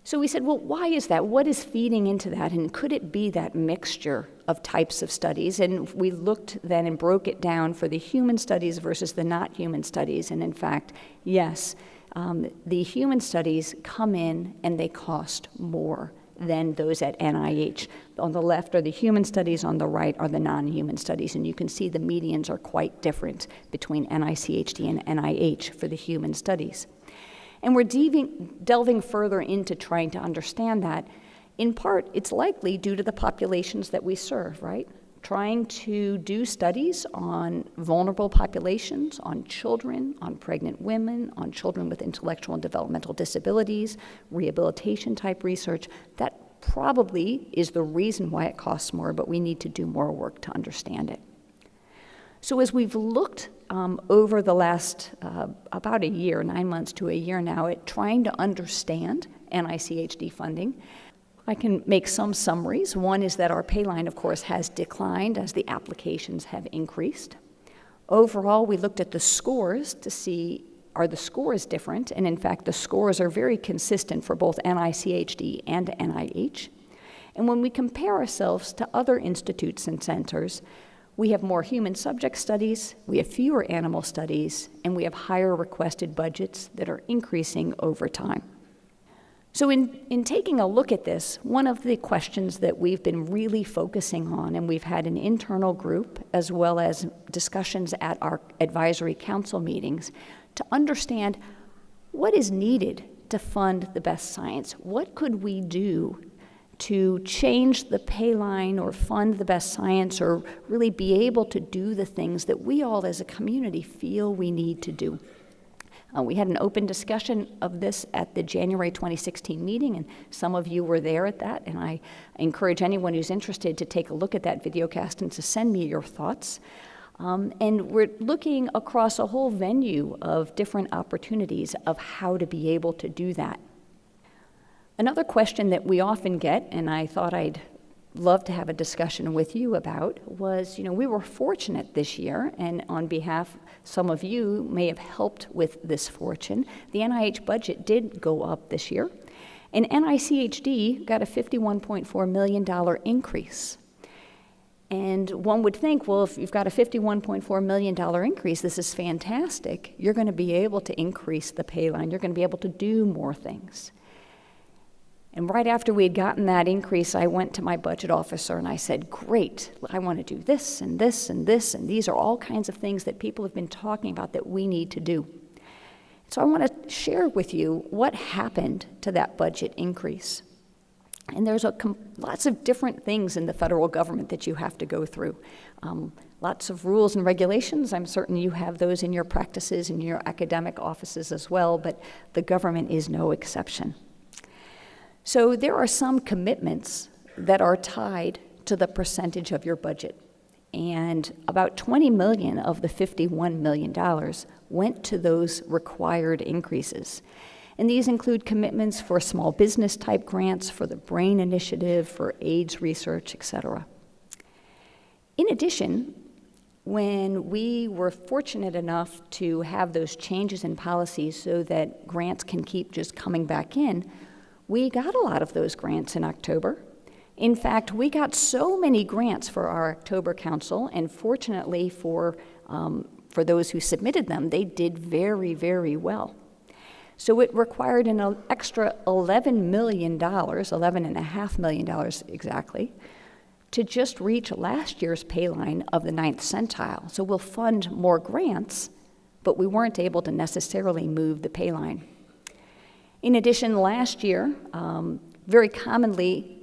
So we said, well, why is that? What is feeding into that? And could it be that mixture of types of studies? And we looked then and broke it down for the human studies versus the not human studies. And in fact, yes, the human studies come in and they cost more than those at NIH. On the left are the human studies, on the right are the non-human studies. And you can see the medians are quite different between NICHD and NIH for the human studies. And we're delving further into trying to understand that. In part, it's likely due to the populations that we serve, right? Trying to do studies on vulnerable populations, on children, on pregnant women, on children with intellectual and developmental disabilities, rehabilitation type research, that probably is the reason why it costs more, but we need to do more work to understand it. So as we've looked over the last about a year, 9 months to a year now, at trying to understand NICHD funding, I can make some summaries. One is that our pay line, of course, has declined as the applications have increased. Overall, we looked at the scores to see, are the scores different? And in fact, the scores are very consistent for both NICHD and NIH. And when we compare ourselves to other institutes and centers, we have more human subject studies, we have fewer animal studies, and we have higher requested budgets that are increasing over time. So in taking a look at this, one of the questions that we've been really focusing on, and we've had an internal group as well as discussions at our advisory council meetings, to understand what is needed to fund the best science. What could we do to change the pay line or fund the best science or really be able to do the things that we all as a community feel we need to do? We had an open discussion of this at the January 2016 meeting, and some of you were there at that, and I encourage anyone who's interested to take a look at that videocast and to send me your thoughts. And we're looking across a whole venue of different opportunities of how to be able to do that. Another question that we often get, and I thought I'd love to have a discussion with you about, was, we were fortunate this year, and on behalf, some of you may have helped with this fortune. The NIH budget did go up this year, and NICHD got a $51.4 million increase. And one would think, well, if you've got a $51.4 million increase, this is fantastic. You're going to be able to increase the pay line. You're going to be able to do more things. And right after we had gotten that increase, I went to my budget officer and I said, great, I want to do this and this and this, and these are all kinds of things that people have been talking about that we need to do. So I want to share with you what happened to that budget increase. And there's lots of different things in the federal government that you have to go through. Lots of rules and regulations. I'm certain you have those in your practices and your academic offices as well, but the government is no exception. So there are some commitments that are tied to the percentage of your budget. And about $20 million of the $51 million went to those required increases. And these include commitments for small business type grants, for the BRAIN initiative, for AIDS research, et cetera. In addition, when we were fortunate enough to have those changes in policies so that grants can keep just coming back in, we got a lot of those grants in October. In fact, we got so many grants for our October council, and fortunately for those who submitted them, they did very, very well. So it required an extra $11 million, $11.5 million exactly, to just reach last year's pay line of the 9th centile. So we'll fund more grants, but we weren't able to necessarily move the pay line. In addition, last year, very commonly,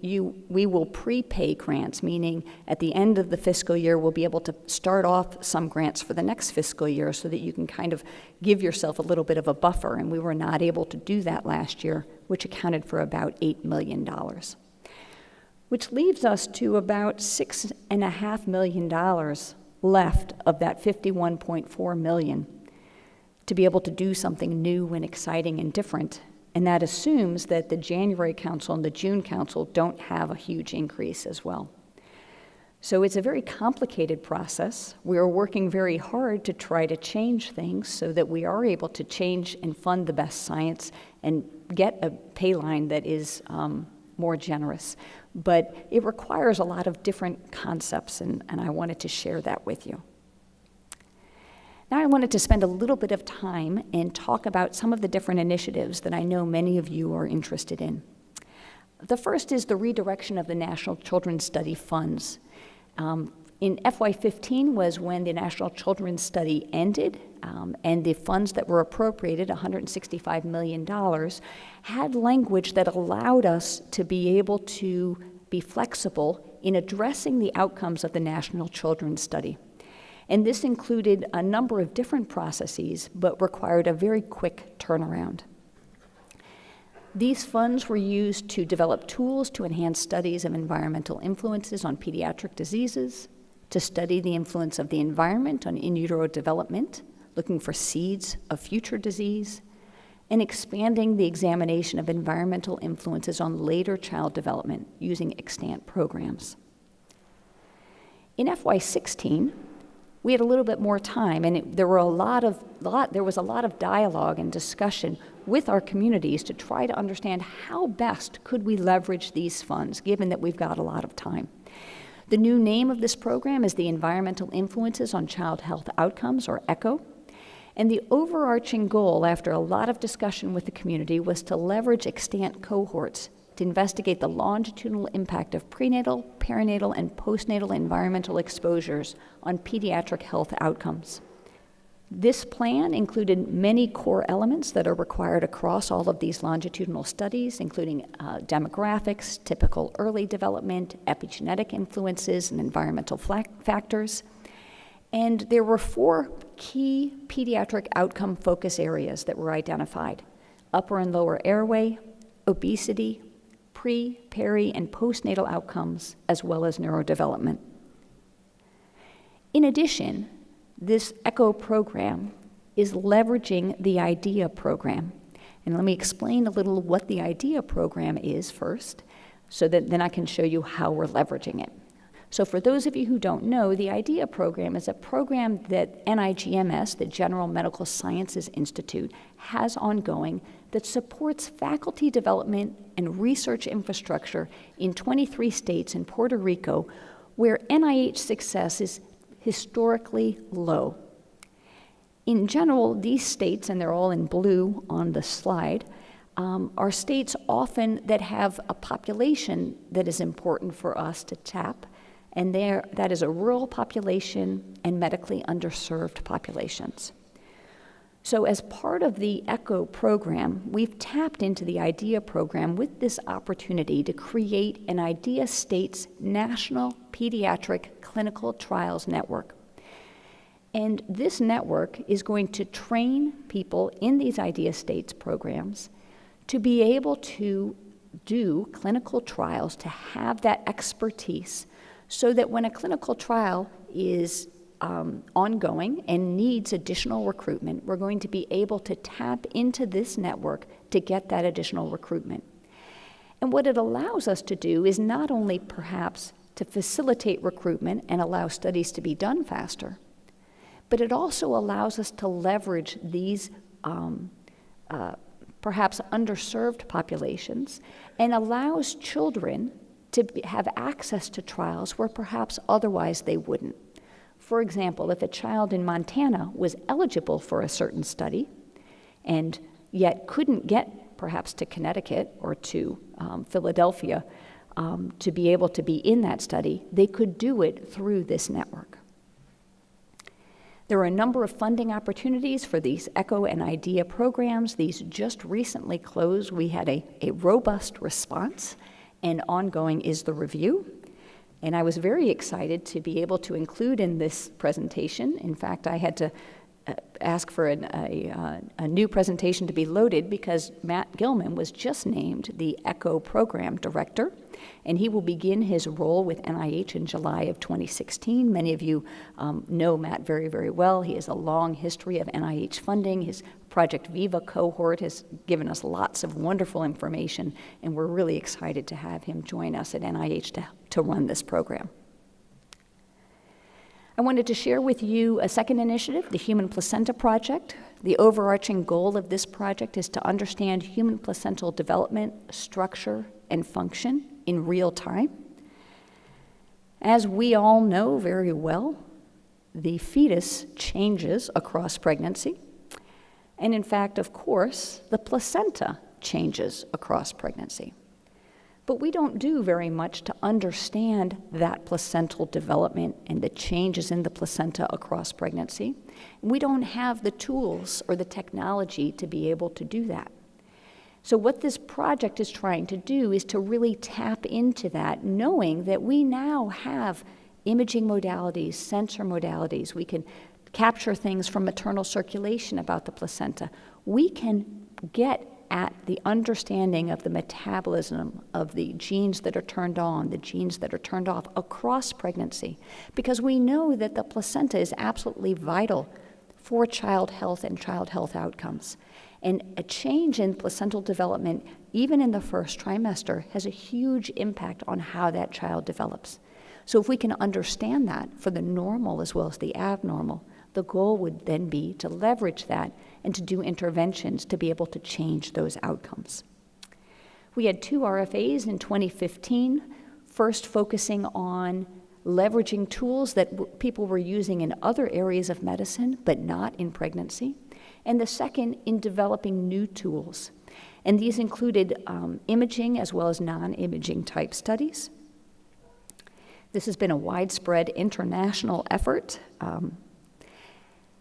we will prepay grants, meaning at the end of the fiscal year, we'll be able to start off some grants for the next fiscal year so that you can kind of give yourself a little bit of a buffer, and we were not able to do that last year, which accounted for about $8 million, which leaves us to about $6.5 million left of that $51.4 million to be able to do something new and exciting and different. And that assumes that the January Council and the June Council don't have a huge increase as well. So it's a very complicated process. We are working very hard to try to change things so that we are able to change and fund the best science and get a pay line that is more generous. But it requires a lot of different concepts, and I wanted to share that with you. Now I wanted to spend a little bit of time and talk about some of the different initiatives that I know many of you are interested in. The first is the redirection of the National Children's Study funds. In FY15 was when the National Children's Study ended, and the funds that were appropriated, $165 million, had language that allowed us to be able to be flexible in addressing the outcomes of the National Children's Study. And this included a number of different processes, but required a very quick turnaround. These funds were used to develop tools to enhance studies of environmental influences on pediatric diseases, to study the influence of the environment on in utero development, looking for seeds of future disease, and expanding the examination of environmental influences on later child development using extant programs. In FY16, we had a little bit more time, and there was a lot of dialogue and discussion with our communities to try to understand how best could we leverage these funds, given that we've got a lot of time. The new name of this program is the Environmental Influences on Child Health Outcomes, or ECHO. And the overarching goal, after a lot of discussion with the community, was to leverage extant cohorts to investigate the longitudinal impact of prenatal, perinatal, and postnatal environmental exposures on pediatric health outcomes. This plan included many core elements that are required across all of these longitudinal studies, including demographics, typical early development, epigenetic influences, and environmental factors. And there were 4 key pediatric outcome focus areas that were identified: upper and lower airway, obesity, pre, peri, and postnatal outcomes, as well as neurodevelopment. In addition, this ECHO program is leveraging the IDEA program. And let me explain a little what the IDEA program is first, so that then I can show you how we're leveraging it. So for those of you who don't know, the IDEA program is a program that NIGMS, the General Medical Sciences Institute, has ongoing that supports faculty development and research infrastructure in 23 states and Puerto Rico, where NIH success is historically low. In general, these states, and they're all in blue on the slide, are states often that have a population that is important for us to tap, and that is a rural population and medically underserved populations. So as part of the ECHO program, we've tapped into the IDEA program with this opportunity to create an IDEA States National Pediatric Clinical Trials Network. And this network is going to train people in these IDEA States programs to be able to do clinical trials, to have that expertise, so that when a clinical trial is ongoing and needs additional recruitment, we're going to be able to tap into this network to get that additional recruitment. And what it allows us to do is not only perhaps to facilitate recruitment and allow studies to be done faster, but it also allows us to leverage these perhaps underserved populations and allows children to have access to trials where perhaps otherwise they wouldn't. For example, if a child in Montana was eligible for a certain study and yet couldn't get perhaps to Connecticut or to Philadelphia to be able to be in that study, they could do it through this network. There are a number of funding opportunities for these ECHO and IDEA programs. These just recently closed. We had a robust response, and ongoing is the review. And I was very excited to be able to include in this presentation. In fact, I had to ask for a new presentation to be loaded because Matt Gilman was just named the ECHO Program Director, and he will begin his role with NIH in July of 2016. Many of you know Matt very, very well. He has a long history of NIH funding. His Project Viva cohort has given us lots of wonderful information, and we're really excited to have him join us at NIH to run this program. I wanted to share with you a second initiative, the Human Placenta Project. The overarching goal of this project is to understand human placental development, structure, and function in real time. As we all know very well, the fetus changes across pregnancy. And in fact, of course, the placenta changes across pregnancy. But we don't do very much to understand that placental development and the changes in the placenta across pregnancy. We don't have the tools or the technology to be able to do that. So what this project is trying to do is to really tap into that, knowing that we now have imaging modalities, sensor modalities. We can capture things from maternal circulation about the placenta. We can get at the understanding of the metabolism of the genes that are turned on, the genes that are turned off across pregnancy, because we know that the placenta is absolutely vital for child health and child health outcomes. And a change in placental development, even in the first trimester, has a huge impact on how that child develops. So if we can understand that for the normal as well as the abnormal, the goal would then be to leverage that and to do interventions to be able to change those outcomes. We had 2 RFAs in 2015, first focusing on leveraging tools that people were using in other areas of medicine, but not in pregnancy, and the second in developing new tools. And these included imaging as well as non-imaging type studies. This has been a widespread international effort.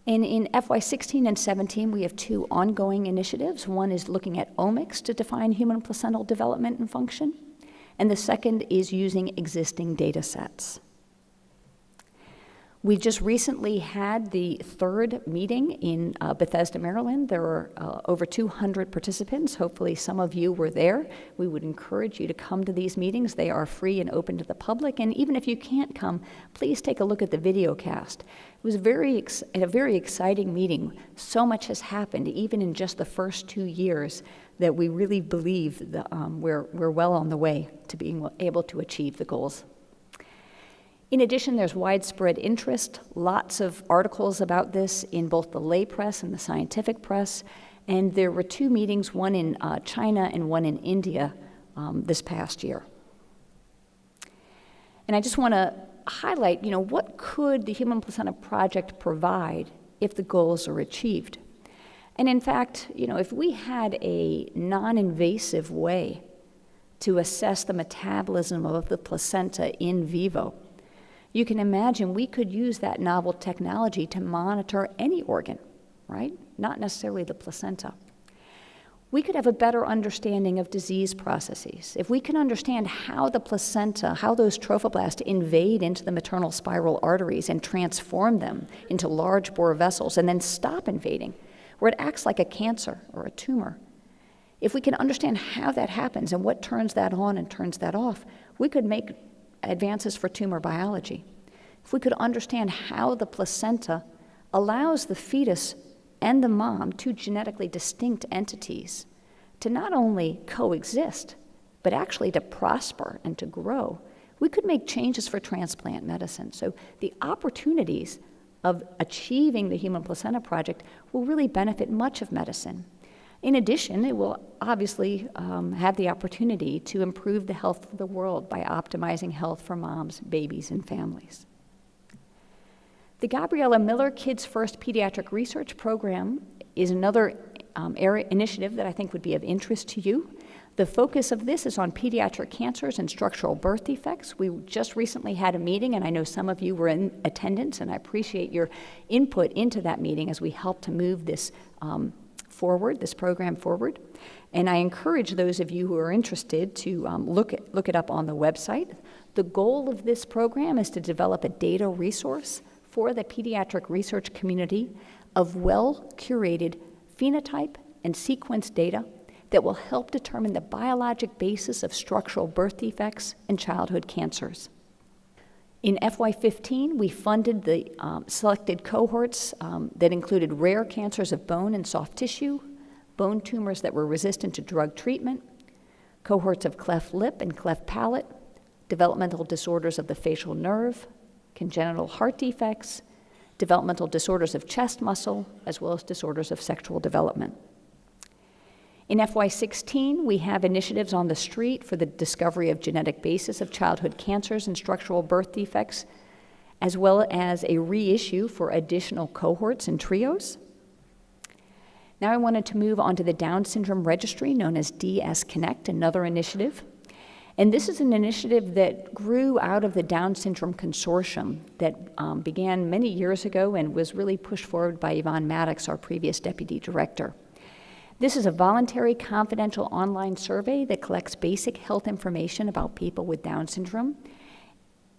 And in FY16 and 17, we have 2 ongoing initiatives. One is looking at omics to define human placental development and function, and the second is using existing data sets. We just recently had the 3rd meeting in Bethesda, Maryland. There were over 200 participants. Hopefully some of you were there. We would encourage you to come to these meetings. They are free and open to the public, and even if you can't come, please take a look at the video cast. It was a very exciting meeting. So much has happened, even in just the first 2 years, that we really believe that we're well on the way to being able to achieve the goals. In addition, there's widespread interest, lots of articles about this in both the lay press and the scientific press, and there were 2 meetings, one in China and one in India this past year. And I just want to highlight, what could the Human Placenta Project provide if the goals are achieved? And in fact, if we had a non-invasive way to assess the metabolism of the placenta in vivo, you can imagine we could use that novel technology to monitor any organ, right? Not necessarily the placenta. We could have a better understanding of disease processes. If we can understand how the placenta, how those trophoblasts invade into the maternal spiral arteries and transform them into large bore vessels and then stop invading, where it acts like a cancer or a tumor. If we can understand how that happens and what turns that on and turns that off, we could make advances for tumor biology. If we could understand how the placenta allows the fetus and the mom, 2 genetically distinct entities, to not only coexist, but actually to prosper and to grow, we could make changes for transplant medicine. So the opportunities of achieving the Human Placenta Project will really benefit much of medicine. In addition, it will obviously have the opportunity to improve the health of the world by optimizing health for moms, babies, and families. The Gabriella Miller Kids First Pediatric Research Program is another initiative that I think would be of interest to you. The focus of this is on pediatric cancers and structural birth defects. We just recently had a meeting, and I know some of you were in attendance, and I appreciate your input into that meeting as we help to move this forward, this program forward. And I encourage those of you who are interested to look it up on the website. The goal of this program is to develop a data resource for the pediatric research community of well-curated phenotype and sequence data that will help determine the biologic basis of structural birth defects and childhood cancers. In FY15, we funded the selected cohorts that included rare cancers of bone and soft tissue, bone tumors that were resistant to drug treatment, cohorts of cleft lip and cleft palate, developmental disorders of the facial nerve, congenital heart defects, developmental disorders of chest muscle, as well as disorders of sexual development. In FY16, we have initiatives on the street for the discovery of genetic basis of childhood cancers and structural birth defects, as well as a reissue for additional cohorts and trios. Now I wanted to move on to the Down Syndrome Registry, known as DS Connect, another initiative. And this is an initiative that grew out of the Down Syndrome Consortium that began many years ago and was really pushed forward by Yvonne Maddox, our previous deputy director. This is a voluntary, confidential online survey that collects basic health information about people with Down syndrome.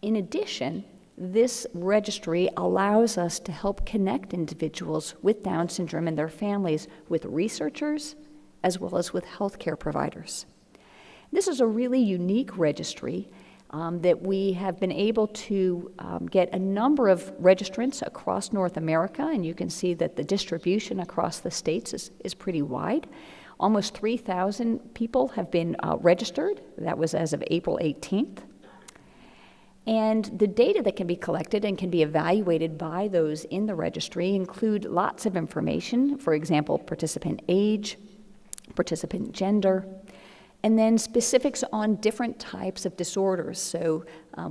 In addition, this registry allows us to help connect individuals with Down syndrome and their families with researchers as well as with healthcare providers. This is a really unique registry that we have been able to get a number of registrants across North America, and you can see that the distribution across the states is pretty wide. Almost 3,000 people have been registered. That was as of April 18th. And the data that can be collected and can be evaluated by those in the registry include lots of information, for example, participant age, participant gender, and then specifics on different types of disorders. So,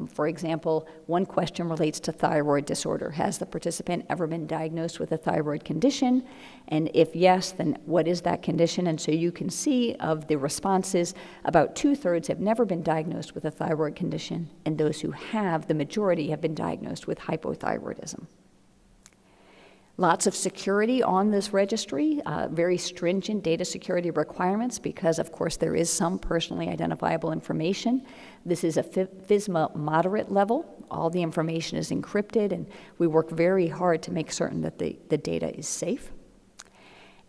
for example, one question relates to thyroid disorder. Has the participant ever been diagnosed with a thyroid condition? And if yes, then what is that condition? And so you can see of the responses, about 2/3 have never been diagnosed with a thyroid condition, and those who have, the majority have been diagnosed with hypothyroidism. Lots of security on this registry, very stringent data security requirements because, of course, there is some personally identifiable information. This is a FISMA moderate level. All the information is encrypted, and we work very hard to make certain that the data is safe.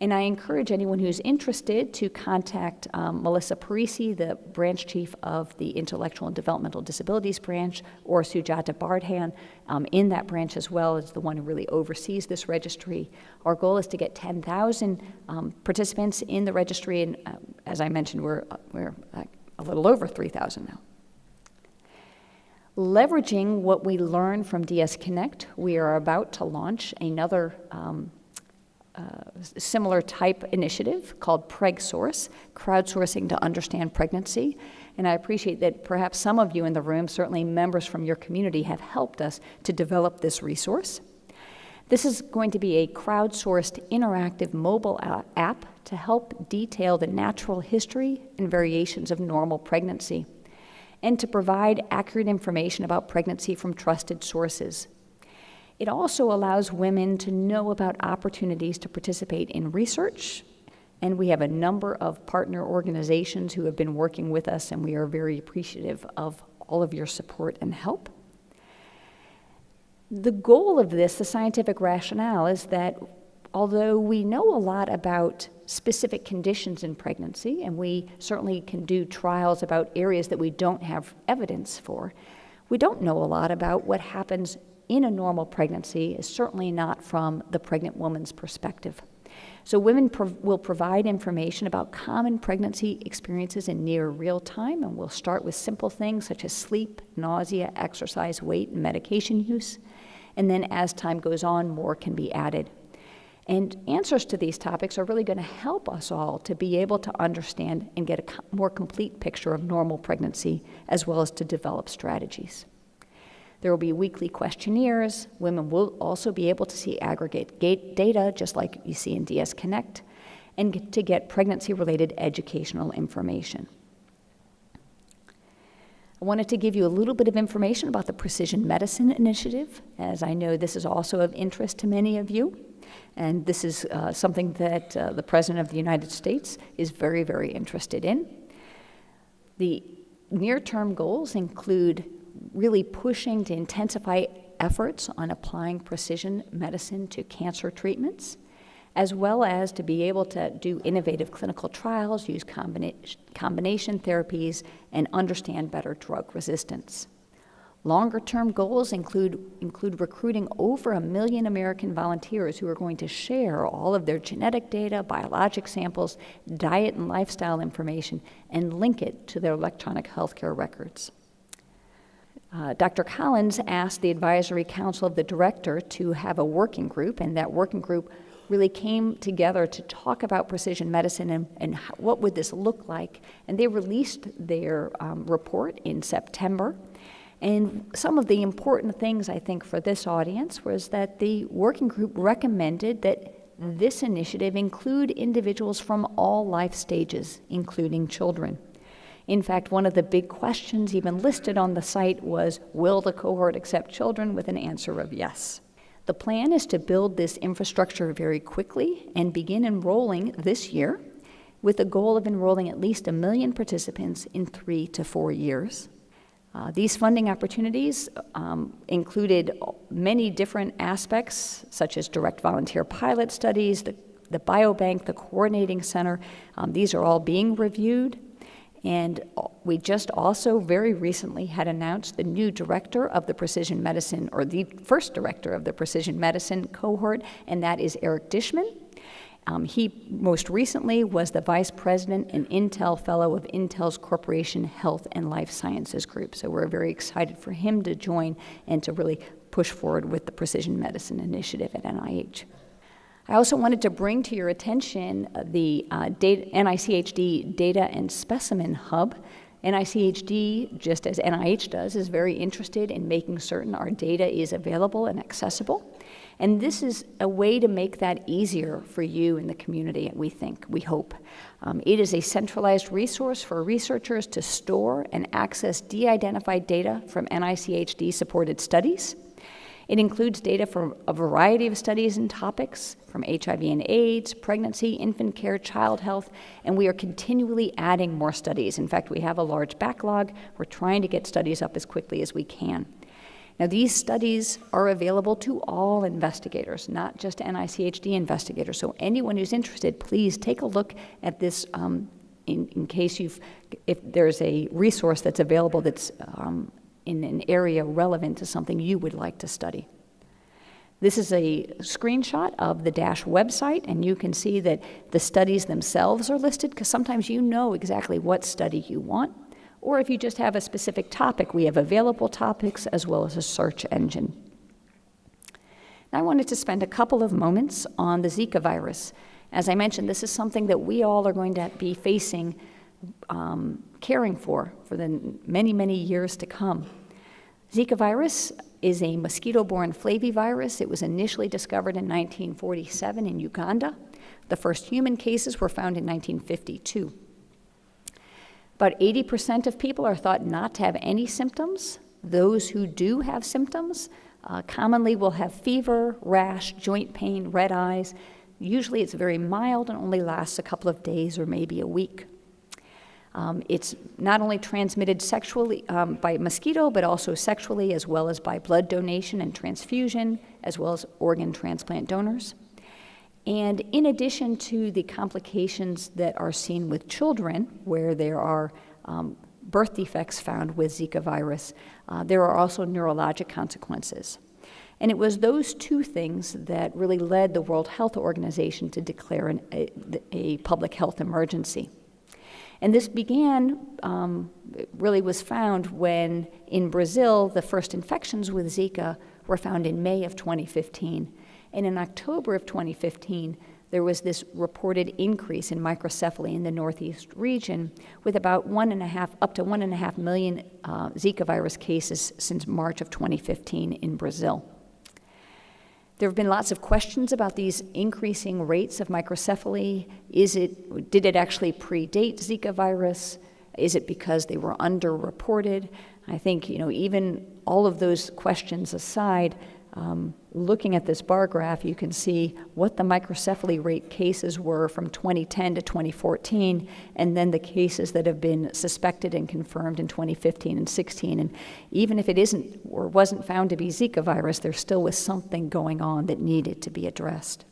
And I encourage anyone who's interested to contact Melissa Parisi, the branch chief of the Intellectual and Developmental Disabilities branch, or Sujata Bardhan in that branch as well, as the one who really oversees this registry. Our goal is to get 10,000 participants in the registry, and as I mentioned, we're a little over 3,000 now. Leveraging what we learned from DS Connect, we are about to launch another similar type initiative called PregSource, crowdsourcing to understand pregnancy. And I appreciate that perhaps some of you in the room, certainly members from your community, have helped us to develop this resource. This is going to be a crowdsourced interactive mobile app to help detail the natural history and variations of normal pregnancy, and to provide accurate information about pregnancy from trusted sources. It also allows women to know about opportunities to participate in research, and we have a number of partner organizations who have been working with us, and we are very appreciative of all of your support and help. The goal of this, the scientific rationale, is that although we know a lot about specific conditions in pregnancy, and we certainly can do trials about areas that we don't have evidence for, we don't know a lot about what happens in a normal pregnancy, is certainly not from the pregnant woman's perspective. So women will provide information about common pregnancy experiences in near real time, and we'll start with simple things such as sleep, nausea, exercise, weight, and medication use. And then as time goes on, more can be added. And answers to these topics are really going to help us all to be able to understand and get a more complete picture of normal pregnancy, as well as to develop strategies. There will be weekly questionnaires. Women will also be able to see aggregate data, just like you see in DS Connect. and to get pregnancy-related educational information. I wanted to give you a little bit of information about the Precision Medicine Initiative, as I know this is also of interest to many of you. And this is something that the President of the United States is very, very interested in. The near-term goals include really pushing to intensify efforts on applying precision medicine to cancer treatments, as well as to be able to do innovative clinical trials, use combination therapies, and understand better drug resistance. Longer-term goals include recruiting over 1 million American volunteers who are going to share all of their genetic data, biologic samples, diet and lifestyle information, and link it to their electronic healthcare records. Dr. Collins asked the Advisory Council of the Director to have a working group, and that working group really came together to talk about precision medicine and what would this look like. And they released their report in September. And some of the important things, I think, for this audience was that the working group recommended that this initiative include individuals from all life stages, including children. In fact, one of the big questions even listed on the site was, will the cohort accept children, with an answer of yes. The plan is to build this infrastructure very quickly and begin enrolling this year, with the goal of enrolling at least 1 million participants in 3 to 4 years. These funding opportunities included many different aspects, such as direct volunteer pilot studies, the biobank, the coordinating center. These are all being reviewed. And we just also very recently had announced the new director of the precision medicine, or the first director of the precision medicine cohort, and that is Eric Dishman. He most recently was the Vice President and Intel Fellow of Intel's Corporation Health and Life Sciences Group. So we're very excited for him to join and to really push forward with the Precision Medicine Initiative at NIH. I also wanted to bring to your attention the NICHD Data and Specimen Hub. NICHD, just as NIH does, is very interested in making certain our data is available and accessible. And this is a way to make that easier for you in the community, we hope. It is a centralized resource for researchers to store and access de-identified data from NICHD-supported studies. It includes data from a variety of studies and topics, from HIV and AIDS, pregnancy, infant care, child health, and we are continually adding more studies. In fact, we have a large backlog. We're trying to get studies up as quickly as we can. Now, these studies are available to all investigators, not just NICHD investigators. So anyone who's interested, please take a look at this in case if there's a resource that's available that's in an area relevant to something you would like to study. This is a screenshot of the DASH website, and you can see that the studies themselves are listed, because sometimes you know exactly what study you want. Or if you just have a specific topic, we have available topics as well as a search engine. Now, I wanted to spend a couple of moments on the Zika virus. As I mentioned, this is something that we all are going to be facing, caring for the many, many years to come. Zika virus is a mosquito-borne flavivirus. It was initially discovered in 1947 in Uganda. The first human cases were found in 1952. About 80% of people are thought not to have any symptoms. Those who do have symptoms commonly will have fever, rash, joint pain, red eyes. Usually it's very mild and only lasts a couple of days or maybe a week. It's not only transmitted sexually by mosquito, but also sexually, as well as by blood donation and transfusion, as well as organ transplant donors. And in addition to the complications that are seen with children, where there are birth defects found with Zika virus, there are also neurologic consequences. And it was those two things that really led the World Health Organization to declare a public health emergency. And this began, really was found when in Brazil, the first infections with Zika were found in May of 2015. And in October of 2015, there was this reported increase in microcephaly in the Northeast region, with about up to 1.5 million Zika virus cases since March of 2015 in Brazil. There have been lots of questions about these increasing rates of microcephaly. Did it actually predate Zika virus? Is it because they were underreported? I think, even all of those questions aside, looking at this bar graph, you can see what the microcephaly rate cases were from 2010 to 2014, and then the cases that have been suspected and confirmed in 2015 and 16. And even if it isn't or wasn't found to be Zika virus, there still was something going on that needed to be addressed.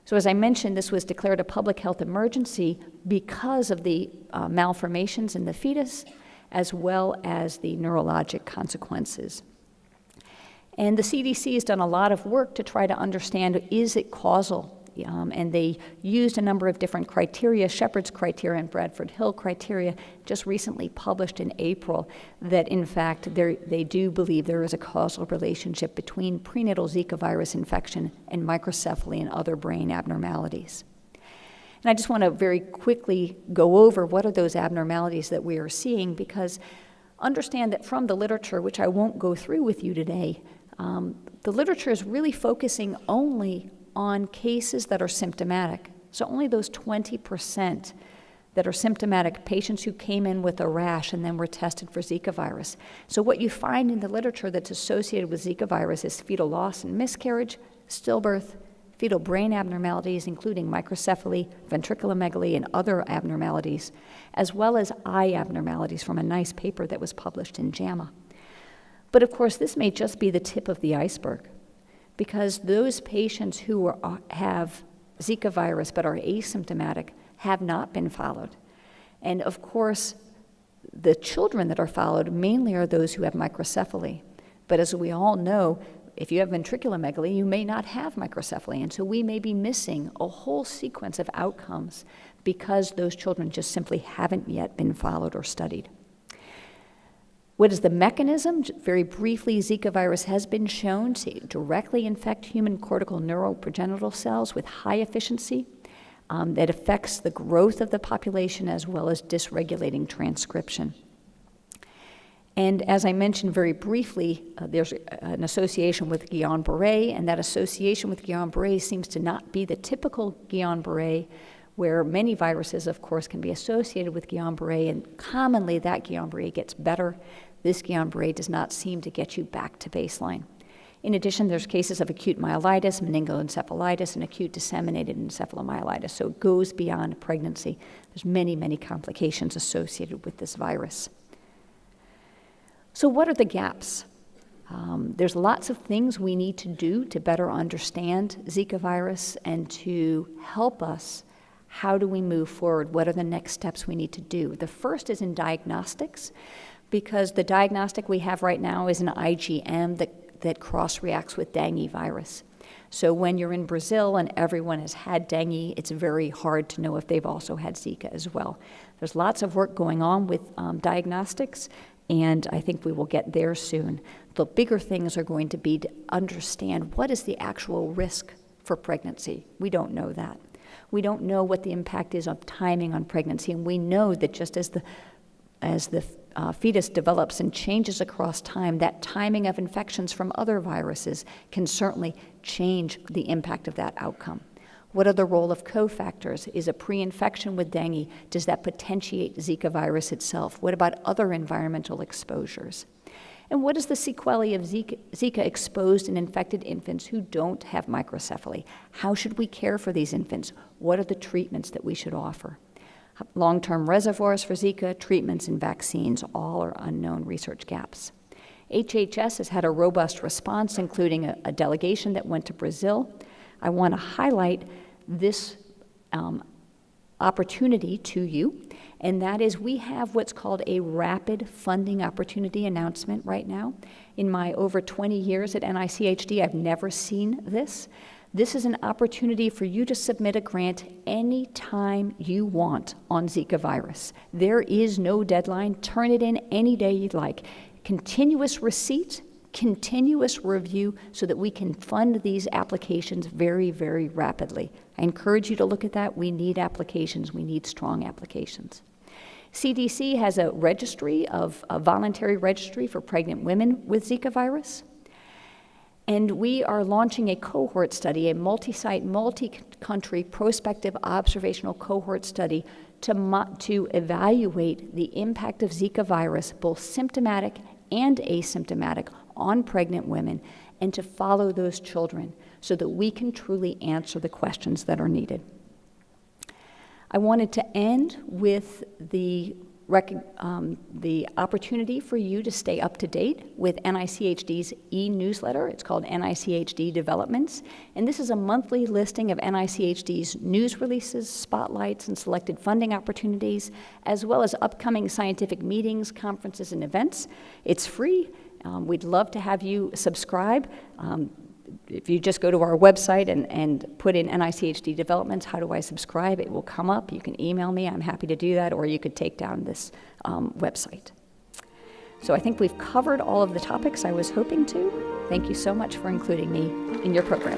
So as I mentioned, this was declared a public health emergency because of the malformations in the fetus, as well as the neurologic consequences. And the CDC has done a lot of work to try to understand, is it causal? And they used a number of different criteria, Shepherd's criteria and Bradford Hill criteria, just recently published in April, that in fact they do believe there is a causal relationship between prenatal Zika virus infection and microcephaly and other brain abnormalities. And I just want to very quickly go over what are those abnormalities that we are seeing, because understand that from the literature, which I won't go through with you today, the literature is really focusing only on cases that are symptomatic. So only those 20% that are symptomatic, patients who came in with a rash and then were tested for Zika virus. So what you find in the literature that's associated with Zika virus is fetal loss and miscarriage, stillbirth, fetal brain abnormalities, including microcephaly, ventriculomegaly, and other abnormalities, as well as eye abnormalities from a nice paper that was published in JAMA. But of course, this may just be the tip of the iceberg, because those patients who have Zika virus but are asymptomatic have not been followed. And of course, the children that are followed mainly are those who have microcephaly. But as we all know, if you have ventriculomegaly, you may not have microcephaly. And so we may be missing a whole sequence of outcomes because those children just simply haven't yet been followed or studied. What is the mechanism? Very briefly, Zika virus has been shown to directly infect human cortical neuroprogenital cells with high efficiency that affects the growth of the population as well as dysregulating transcription. And as I mentioned very briefly, there's an association with Guillain-Barré, and that association with Guillain-Barré seems to not be the typical Guillain-Barré, where many viruses, of course, can be associated with Guillain-Barré, and commonly that Guillain-Barré gets better. This Guillain-Barré does not seem to get you back to baseline. In addition, there's cases of acute myelitis, meningoencephalitis, and acute disseminated encephalomyelitis, so it goes beyond pregnancy. There's many, many complications associated with this virus. So what are the gaps? There's lots of things we need to do to better understand Zika virus and to help us. How do we move forward? What are the next steps we need to do? The first is in diagnostics, because the diagnostic we have right now is an IgM that cross-reacts with dengue virus. So when you're in Brazil and everyone has had dengue, it's very hard to know if they've also had Zika as well. There's lots of work going on with diagnostics, and I think we will get there soon. The bigger things are going to be to understand what is the actual risk for pregnancy. We don't know that. We don't know what the impact is on timing on pregnancy, and we know that just as the fetus develops and changes across time, that timing of infections from other viruses can certainly change the impact of that outcome. What are the role of cofactors? Is a pre-infection with dengue, does that potentiate Zika virus itself? What about other environmental exposures? And what is the sequelae of Zika exposed and infected infants who don't have microcephaly? How should we care for these infants? What are the treatments that we should offer? Long-term reservoirs for Zika, treatments, and vaccines, all are unknown research gaps. HHS has had a robust response, including a delegation that went to Brazil. I want to highlight this opportunity to you, and that is we have what's called a rapid funding opportunity announcement right now. In my over 20 years at NICHD, I've never seen this. This is an opportunity for you to submit a grant anytime you want on Zika virus. There is no deadline. Turn it in any day you'd like. Continuous receipt, continuous review so that we can fund these applications very, very rapidly. I encourage you to look at that. We need applications. We need strong applications. CDC has a registry, a voluntary registry for pregnant women with Zika virus. And we are launching a cohort study, a multi-site, multi-country prospective observational cohort study to evaluate the impact of Zika virus, both symptomatic and asymptomatic, on pregnant women, and to follow those children so that we can truly answer the questions that are needed. I wanted to end with the opportunity for you to stay up to date with NICHD's e-newsletter. It's called NICHD Developments, and this is a monthly listing of NICHD's news releases, spotlights, and selected funding opportunities, as well as upcoming scientific meetings, conferences, and events. It's free. We'd love to have you subscribe. If you just go to our website and put in NICHD Developments, how do I subscribe? It will come up. You can email me. I'm happy to do that, or you could take down this website. So I think we've covered all of the topics I was hoping to. Thank you so much for including me in your program.